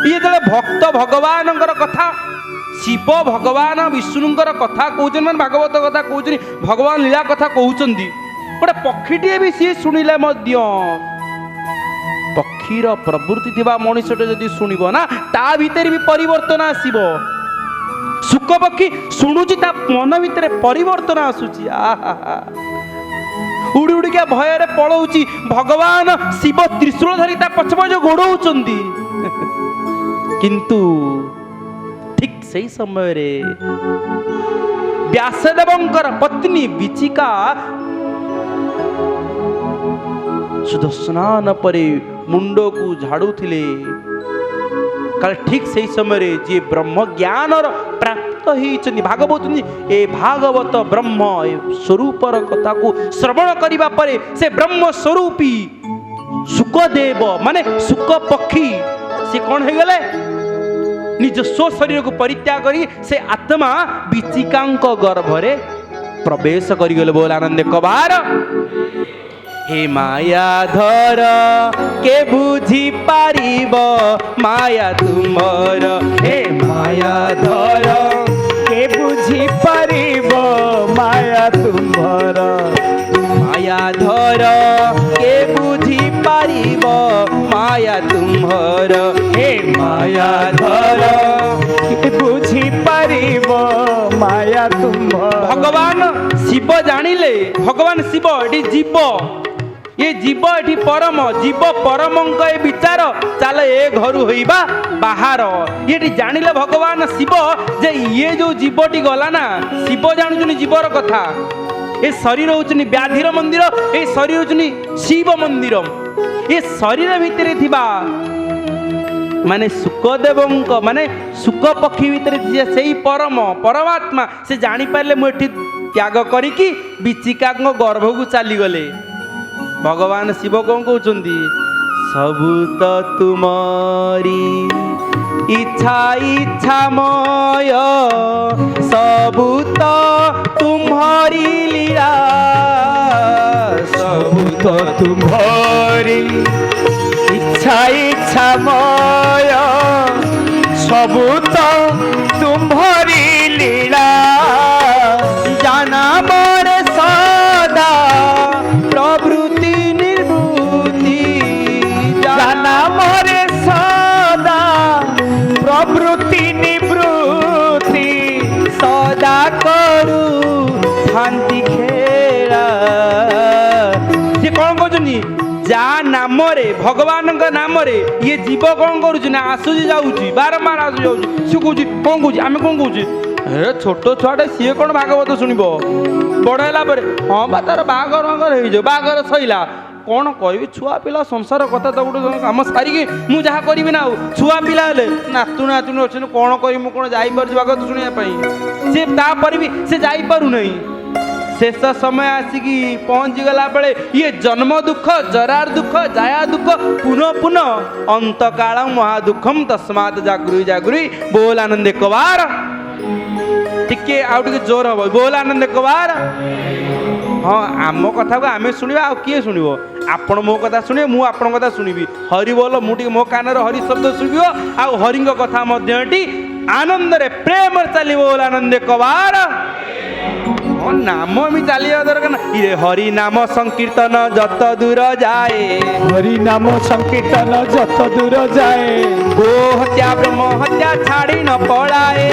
ଇଏ ଯେତେବେଳେ ଭକ୍ତ ଭଗବାନଙ୍କର କଥା, ଶିବ ଭଗବାନ ବିଷ୍ଣୁଙ୍କର କଥା କହୁଛନ୍ତି, ମାନେ ଭାଗବତ କଥା କହୁଛନ୍ତି, ଭଗବାନ ଲୀଳା କଥା କହୁଛନ୍ତି। ଗୋଟେ ପକ୍ଷୀଟିଏ ବି ସିଏ ଶୁଣିଲେ ମଧ୍ୟ, ପକ୍ଷୀର ପ୍ରବୃତ୍ତି ଥିବା ମଣିଷଟେ ଯଦି ଶୁଣିବ ନା, ତା ଭିତରେ ବି ପରିବର୍ତ୍ତନ ଆସିବ। ଶୁକ ପକ୍ଷୀ ଶୁଣୁଛି, ତା ମନ ଭିତରେ ପରିବର୍ତ୍ତନ ଆସୁଛି। ଆହା, ଉଡ଼ି ଉଡ଼ିକା ଭୟରେ ପଳଉଛି। ଭଗବାନ ଶିବ ତ୍ରିଶୂଳ ଧରି ତା ପଛ ପଛ ଗୋଡ଼ଉଛନ୍ତି। କିନ୍ତୁ ଠିକ୍ ସେଇ ସମୟରେ ବ୍ୟାସଦେବଙ୍କର ପତ୍ନୀ ବିଚିକା ସୁଦର୍ଶନ ପରେ ମୁଣ୍ଡକୁ ଝାଡ଼ୁଥିଲେ। କାଳେ ଠିକ୍ ସେଇ ସମୟରେ ଯିଏ ବ୍ରହ୍ମ ଜ୍ଞାନର ପ୍ରାପ୍ତ ହେଇଛନ୍ତି, ଭାଗବତ ଏ ଭାଗବତ ବ୍ରହ୍ମ ଏ ସ୍ୱରୂପର କଥାକୁ ଶ୍ରବଣ କରିବା ପରେ ସେ ବ୍ରହ୍ମ ସ୍ୱରୂପୀ ଶୁକଦେବ ମାନେ ଶୁକ ପକ୍ଷୀ ସେ କ'ଣ ହେଇଗଲେ? ନିଜ ସ୍ୱ ଶରୀରକୁ ପରିତ୍ୟାଗ କରି ସେ ଆତ୍ମା ବିଚିକାଙ୍କ ଗର୍ଭରେ ପ୍ରବେଶ କରିଗଲେ। ବୋଲ ଆନନ୍ଦ କବାର। हे मायाधर के बुझी पारिब माया तुमर। हे मायाधर के बुझी पारिब माया तुमर। मायाधर के बुझी पारिब माया तुमर। हे मायाधर के बुझी पारिब माया तुमर। भगवान शिव जानिले, भगवान शिव एटी जीव, ये जीव एटी परम, जीव परमंक ए विचार चल ए घर होइबा बाहर। ये जानिले भगवान शिव जे ये जो जीवटी गला ना, शिव जानुचुनी जीवर कथा। ए शरीर होचुनी व्याधिर मंदिर, ए शरीर होचुनी शिव मंदिर। ये शरीर भितर थिबा माने सुखदेवंक माने सुख पक्षी भितर से परम परमात्मा से जानी पारे मुझे त्याग करिकी बिचिका गर्भ को चली गले। भगवान शिव कौन कहते सबू तो तुमरी इच्छा इच्छामय, सबू तो तुम्हारी लीला, सबू तो तुम्हारी इच्छा इच्छामय, सबू तो तुम्हारी लीला। जाना मोर सदा प्रवृत्ति निर्वृत्ति, जाना मोर सदा प्रवृत्ति निवृत्ति, सदा करू शांति खेला। ये कौन कहते जा नाम रे भगवान नाम रे ये जीव कौन करुच ना आसुची जाऊँगी बारंबार आसु जाऊँगी सी कौन कौन आम कौन कौच हे छोट छुआटे सी कौन भागवत शुणव बड़ है हाँ बा तार बाघर बाघर हो बाघर सैला कौन कह छुआ पिला संसार कथा तो गोटे कम सारिकी मुझे जहाँ करी ना छुआ पिला हेले नातु नातुणी अच्छे कौन करी कौन जापर भागवत शुणा सी तापर भी से जापार नहीं। शेष समय आसिकी पहुँची गला बेले ये जन्म दुख जरार दुख जाया दुख पुनः पुनः अंत काल महादुखम तस्मात् जागृति जागृति। बोल आनंद कबार टिके आउ टिके जोर हम बोल आनंद कबार। हाँ आम कथा को आम शुणा आ किए शुण आपण मो कथा शुणे मु आपण कथा शुणबी हरि बोल मुझे मो कान हरि शब्द शुभ आ हरि कथा आनंद प्रेम चली। बोल आनंद कबार। ହଁ ନାମ ଏମିତି ଚାଲିବା ଦରକାର ନା। ଇରେ ହରି ନାମ ସଂକୀର୍ତ୍ତନ ଯତ ଦୂର ଯାଏ, ହରି ନାମ ସଂକୀର୍ତ୍ତନ ଯତ ଦୂର ଯାଏ, ଗୋ ହତ୍ୟା ବ୍ରହ୍ମ ହତ୍ୟା ଛାଡ଼ି ନ ପଳାଏ।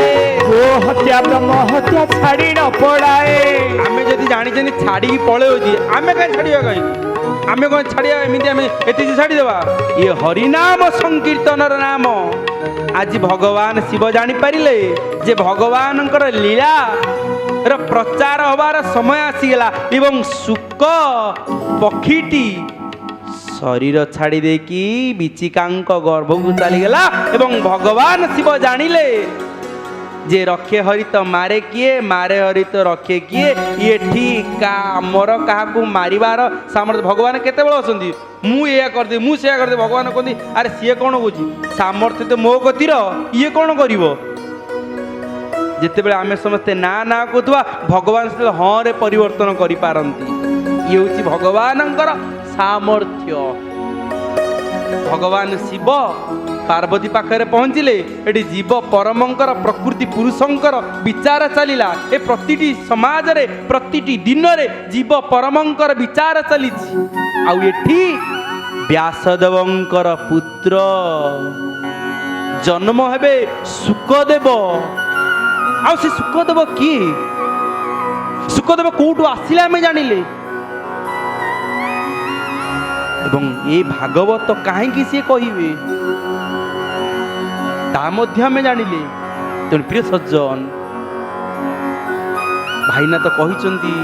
ଗୋ ହତ୍ୟା ବ୍ରହ୍ମ ହତ୍ୟା ଛାଡ଼ି ନ ପଳାଏ। ଆମେ ଯଦି ଜାଣିଛନ୍ତି ଛାଡ଼ିକି ପଳେଉଛି, ଆମେ କାହିଁ ଛାଡ଼ିବା କାହିଁକି? ଆମେ କ'ଣ ଛାଡ଼ିବା ଏମିତି ଆମେ ଏତିକି ଛାଡ଼ିଦେବା? ଇଏ ହରିନାମ ସଂକୀର୍ତ୍ତନର ନାମ। ଆଜି ଭଗବାନ ଶିବ ଜାଣିପାରିଲେ ଯେ ଭଗବାନଙ୍କର ଲୀଳାର ପ୍ରଚାର ହେବାର ସମୟ ଆସିଗଲା ଏବଂ ଶୁକ ପକ୍ଷୀଟି ଶରୀର ଛାଡ଼ି ଦେଇକି ବିଚିକାଙ୍କ ଗର୍ଭକୁ ଚାଲିଗଲା ଏବଂ ଭଗବାନ ଶିବ ଜାଣିଲେ ଯେ ରକ୍ଷେ ହରିତ ମାରେ କିଏ, ମାରେ ହରିତ ରକ୍ଷେ କିଏ। ଏଠି ଆମର କାହାକୁ ମାରିବାର ସାମର୍ଥ୍ୟ ଭଗବାନ କେତେବେଳେ ଅଛନ୍ତି? ମୁଁ ଏଇଆ କରିଦେବି, ମୁଁ ସେଇଆ କରିଦେବି। ଭଗବାନ କହନ୍ତି ଆରେ ସିଏ କ'ଣ କହୁଛି, ସାମର୍ଥ୍ୟ ତ ମୋ କତିର, ଇଏ କ'ଣ କରିବ? ଯେତେବେଳେ ଆମେ ସମସ୍ତେ ନା ନା କହୁଥିବା ଭଗବାନ ସେତେବେଳେ ହଁରେ ପରିବର୍ତ୍ତନ କରିପାରନ୍ତି। ଇଏ ହେଉଛି ଭଗବାନଙ୍କର ସାମର୍ଥ୍ୟ। ଭଗବାନ ଶିବ ପାର୍ବତୀ ପାଖରେ ପହଞ୍ଚିଲେ। ଏଠି ଜୀବ ପରମଙ୍କର ପ୍ରକୃତି ପୁରୁଷଙ୍କର ବିଚାର ଚାଲିଲା। ଏ ପ୍ରତିଟି ସମାଜରେ ପ୍ରତିଟି ଦିନରେ ଜୀବ ପରମଙ୍କର ବିଚାର ଚାଲିଛି। ଆଉ ଏଠି ବ୍ୟାସଦେବଙ୍କର ପୁତ୍ର ଜନ୍ମ ହେବେ ଶୁକଦେବ। ଆଉ ସେ ଶୁକଦେବ କିଏ? ଶୁକଦେବ କୋଉଠୁ ଆସିଲେ ଆମେ ଜାଣିଲେ। ଏବଂ ଏ ଭାଗବତ କାହିଁକି ସିଏ କହିବେ ତା ମଧ୍ୟ ଆମେ ଜାଣିଲେ। ତେଣୁ ପ୍ରିୟ ସଜ୍ଜନ, ଭାଇନା ତ କହିଛନ୍ତି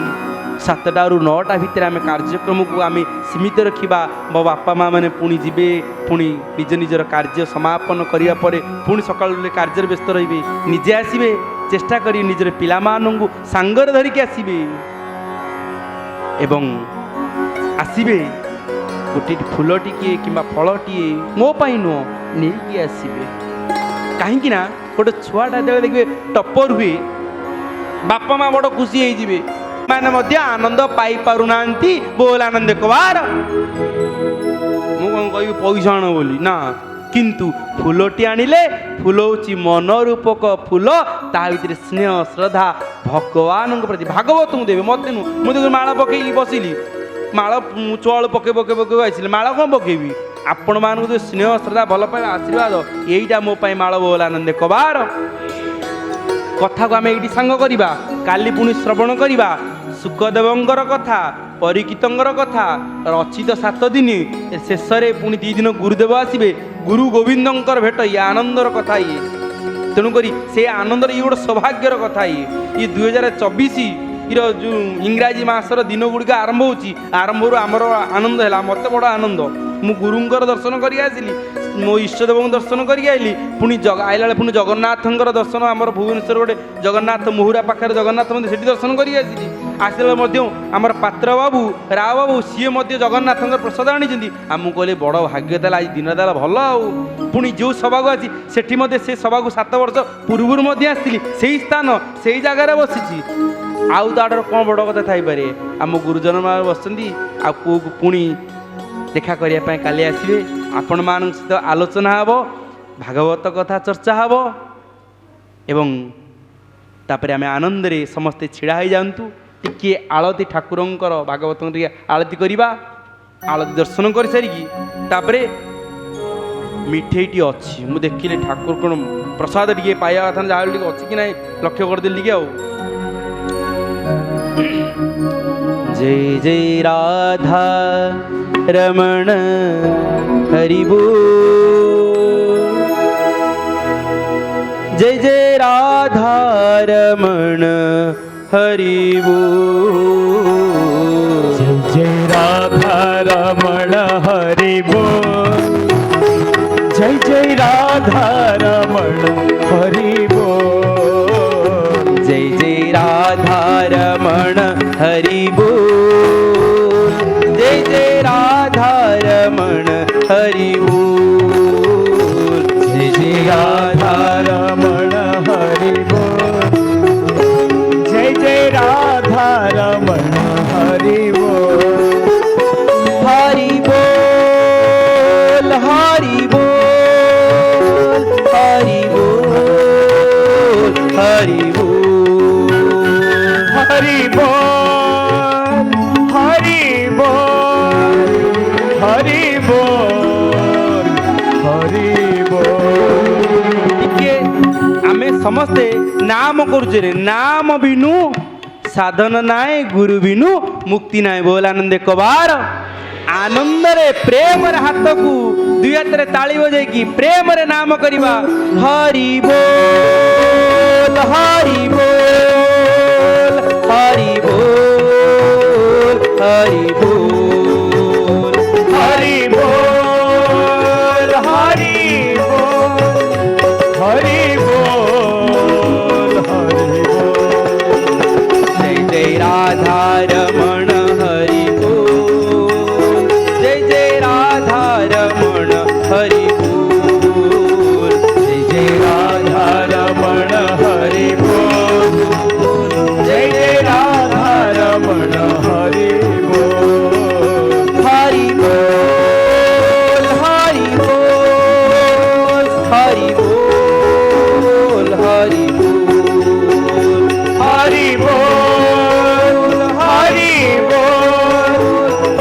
7ଟାରୁ 9ଟା ଭିତରେ ଆମେ କାର୍ଯ୍ୟକ୍ରମକୁ ଆମେ ସୀମିତ ରଖିବା। ମୋ ବାପା ମା ମାନେ ପୁଣି ଯିବେ, ପୁଣି ନିଜ ନିଜର କାର୍ଯ୍ୟ ସମାପନ କରିବା ପରେ ପୁଣି ସକାଳୁ କାର୍ଯ୍ୟରେ ବ୍ୟସ୍ତ ରହିବେ। ନିଜେ ଆସିବେ, ଚେଷ୍ଟା କରି ନିଜର ପିଲାମାନଙ୍କୁ ସାଙ୍ଗରେ ଧରିକି ଆସିବେ ଏବଂ ଆସିବେ ଗୋଟିଏ ଫୁଲଟିଏ କିମ୍ବା ଫଳଟିଏ ମୋ ପାଇଁ ନୁହଁ ନେଇକି ଆସିବେ। କାହିଁକି ନା ଗୋଟେ ଛୁଆଟା ଯେତେବେଳେ ଦେଖିବେ ଟପର ହୁଏ, ବାପା ମା ବଡ଼ ଖୁସି ହେଇଯିବେ। ମାନେ ମଧ୍ୟ ଆନନ୍ଦ ପାଇପାରୁନାହାନ୍ତି। ବୋଲ ଆନନ୍ଦ କବାର। ମୁଁ କ'ଣ କହିବି ପଇସା ଆଣ ବୋଲି ନା, କିନ୍ତୁ ଫୁଲଟି ଆଣିଲେ ଫୁଲ ହେଉଛି ମନରୂପକ ଫୁଲ। ତା ଭିତରେ ସ୍ନେହ ଶ୍ରଦ୍ଧା ଭଗବାନଙ୍କ ପ୍ରତି ଭାଗବତଙ୍କୁ ଦେବେ, ମୋତେ ନୁହଁ। ମୁଁ ତ ମାଳ ପକେଇକି ବସିଲି, ମାଳ ଚୁଆଳୁ ପକେଇ ପକେଇ ପକେଇ ଆସିଲି, ମାଳ କ'ଣ ପକେଇବି? ଆପଣମାନଙ୍କୁ ଯେଉଁ ସ୍ନେହ ଶ୍ରଦ୍ଧା ଭଲ ପାଇବା ଆଶୀର୍ବାଦ, ଏଇଟା ମୋ ପାଇଁ ମାଳ ବୋଲ ଆନନ୍ଦ କବାର। କଥାକୁ ଆମେ ଏଇଠି ସାଙ୍ଗ କରିବା, କାଲି ପୁଣି ଶ୍ରବଣ କରିବା ଶୁକଦେବଙ୍କର କଥା, ପରୀକ୍ଷିତଙ୍କର କଥା। ରଚିତ 7 ଦିନ, ଶେଷରେ ପୁଣି 2 ଦିନ ଗୁରୁଦେବ ଆସିବେ। ଗୁରୁ ଗୋବିନ୍ଦଙ୍କର ଭେଟ, ଇଏ ଆନନ୍ଦର କଥା। ଇଏ ତେଣୁକରି ସେ ଆନନ୍ଦର ଇଏ ଗୋଟେ ସୌଭାଗ୍ୟର କଥା। ଇଏ 2024 ଯେଉଁ ଇଂରାଜୀ ମାସର ଦିନ ଗୁଡ଼ିକ ଆରମ୍ଭ ହେଉଛି, ଆରମ୍ଭରୁ ଆମର ଆନନ୍ଦ ହେଲା। ମୋତେ ବଡ଼ ଆନନ୍ଦ। ମୁଁ ଗୁରୁଙ୍କର ଦର୍ଶନ କରି ଆସିଲି, ମୋ ଇଷ୍ଟଦେବଙ୍କୁ ଦର୍ଶନ କରିକି ଆସିଲି। ପୁଣି ଆଇଲା ବେଳେ ପୁଣି ଜଗନ୍ନାଥଙ୍କର ଦର୍ଶନ, ଆମର ଭୁବନେଶ୍ୱର ଗୋଟେ ଜଗନ୍ନାଥ ମୁହୁରା ପାଖରେ ଜଗନ୍ନାଥ ମନ୍ଦିର, ସେଠି ଦର୍ଶନ କରିକି ଆସିଲି। ଆସିଲା ମଧ୍ୟ ଆମର ପାତ୍ର ବାବୁ ରାଓ ବାବୁ ସିଏ ମଧ୍ୟ ଜଗନ୍ନାଥଙ୍କର ପ୍ରସାଦ ଆଣିଛନ୍ତି। ଆମକୁ କହିଲେ ବଡ଼ ଭାଗ୍ୟ ଦେଲା, ଆଜି ଦିନ ଦେଲା ଭଲ। ଆଉ ପୁଣି ଯେଉଁ ସଭାକୁ ଅଛି ସେଠି ମଧ୍ୟ ସେ ସଭାକୁ 7 ବର୍ଷ ପୂର୍ବରୁ ମଧ୍ୟ ଆସିଥିଲି। ସେଇ ସ୍ଥାନ ସେଇ ଜାଗାରେ ବସିଛି। ଆଉ ତାଠାରୁ କ'ଣ ବଡ଼ କଥା ଥାଇପାରେ? ଆମ ଗୁରୁଜନ ମାନେ ବସିଛନ୍ତି। ଆଉ ପୁଅକୁ ପୁଣି ଦେଖା କରିବା ପାଇଁ କାଲି ଆସିବେ। ଆପଣମାନଙ୍କ ସହିତ ଆଲୋଚନା ହେବ, ଭାଗବତ କଥା ଚର୍ଚ୍ଚା ହେବ ଏବଂ ତାପରେ ଆମେ ଆନନ୍ଦରେ ସମସ୍ତେ ଛିଡ଼ା ହେଇଯାଆନ୍ତୁ। ଟିକିଏ ଆଳତି ଠାକୁରଙ୍କର ଭାଗବତଙ୍କ ଟିକେ ଆଳତି କରିବା। ଆଳତି ଦର୍ଶନ କରିସାରିକି ତାପରେ ମିଠେଇଟି ଅଛି, ମୁଁ ଦେଖିଲି ଠାକୁର କ'ଣ ପ୍ରସାଦ ଟିକେ ପାଇବା କଥା, ଯାହା ଟିକେ ଅଛି କି ନାହିଁ ଲକ୍ଷ୍ୟ କରିଦେଲି ଟିକେ। ଆଉ जय जय राधा रमण हरि बोल, जय जय राधा रमण हरि बोल, जय जय राधा रमण हरि बोल, जय जय राधा रमण हरि बोल, जय जय राधा रमण हरि बोल, जय जय राधा रमण हरि बोल, जय जय राधा रमण हरि बोल, जय जय राधा रमण हरि बोल, हरि बोल, हरि बोल, हरि बोल, हरि बोल, हरि बोल, ସମସ୍ତେ ନାମ କରୁଛେ ରେ ନାମ ବିନୁ ସାଧନ ନାହିଁ ଗୁରୁ ବିନୁ ମୁକ୍ତି ନାହିଁ ବୋଲ ଆନନ୍ଦ କବାର ଆନନ୍ଦରେ ପ୍ରେମରେ ହାତକୁ ଦୁଇ ହାତରେ ତାଳି ବଜେଇକି ପ୍ରେମରେ ନାମ କରିବା ହରି ବୋଲ ହରି ବୋଲ ହରି ବୋଲ ହରି ବୋଲ ହରି ବୋଲ ହରି ବୋଲ ହରି ବୋଲ ହରି ବୋଲ जय जय राधा रमण हरि बोल जय जय राधा रमण हरि बोल जय जय राधा रमण हरि बोल जय जय राधा रमण हरि बोल हरि बोल हरि बोल हरि बोल हरि बोल हरि बोल हरि बोल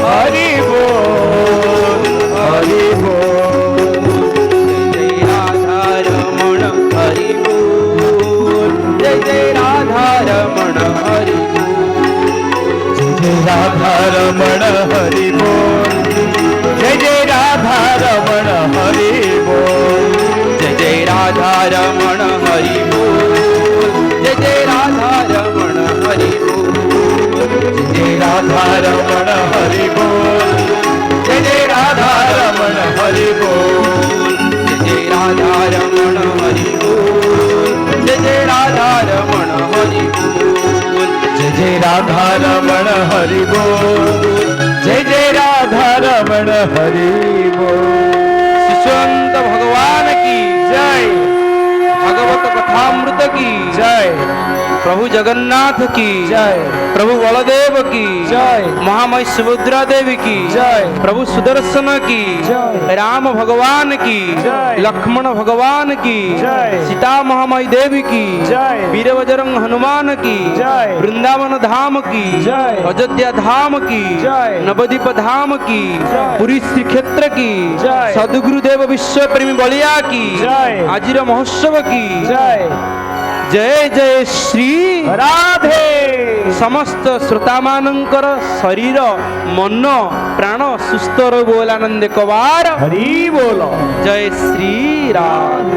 हरि बोल हरि बोल जय राधा रमण हरि बोल जय जय राधा रमण हरि जय राधा रमण हरि बोल जय जय राधा रमण हरि बोल जय जय राधा रमण हरि बोल जय जय राधा रमण हरि बोल जय राधा रमण हरि बोल जय जय राधा रमण हरि बोल जय जय राधा रमण हरि बोल जय जय राधा रमण हरि बोल जय जय राधा रमण हरि बोल जय जय राधा रमण हरि बोल शिशुअंत भगवान की जय भगवत कथामृत की जय प्रभु जगन्नाथ की जय प्रभु बलदेव की जय महामयी सुभद्रा देवी की जय प्रभु सुदर्शन की जय राम भगवान की जय लक्ष्मण भगवान की जय सीता महामयी देवी की जय वीर बजरंग हनुमान की जय वृंदावन धाम की जय अयोध्या धाम की जय नवद्वीप धाम की जय पुरी श्री क्षेत्र की जय सदगुरुदेव विश्व प्रेमी बलिया की जय आजिर महोत्सव की जय जय जय श्री राधे समस्त श्रोतामानंकर शरीर मन प्राण सुस्थ रहो बोल आनंद कबार हरि बोल जय श्री राम।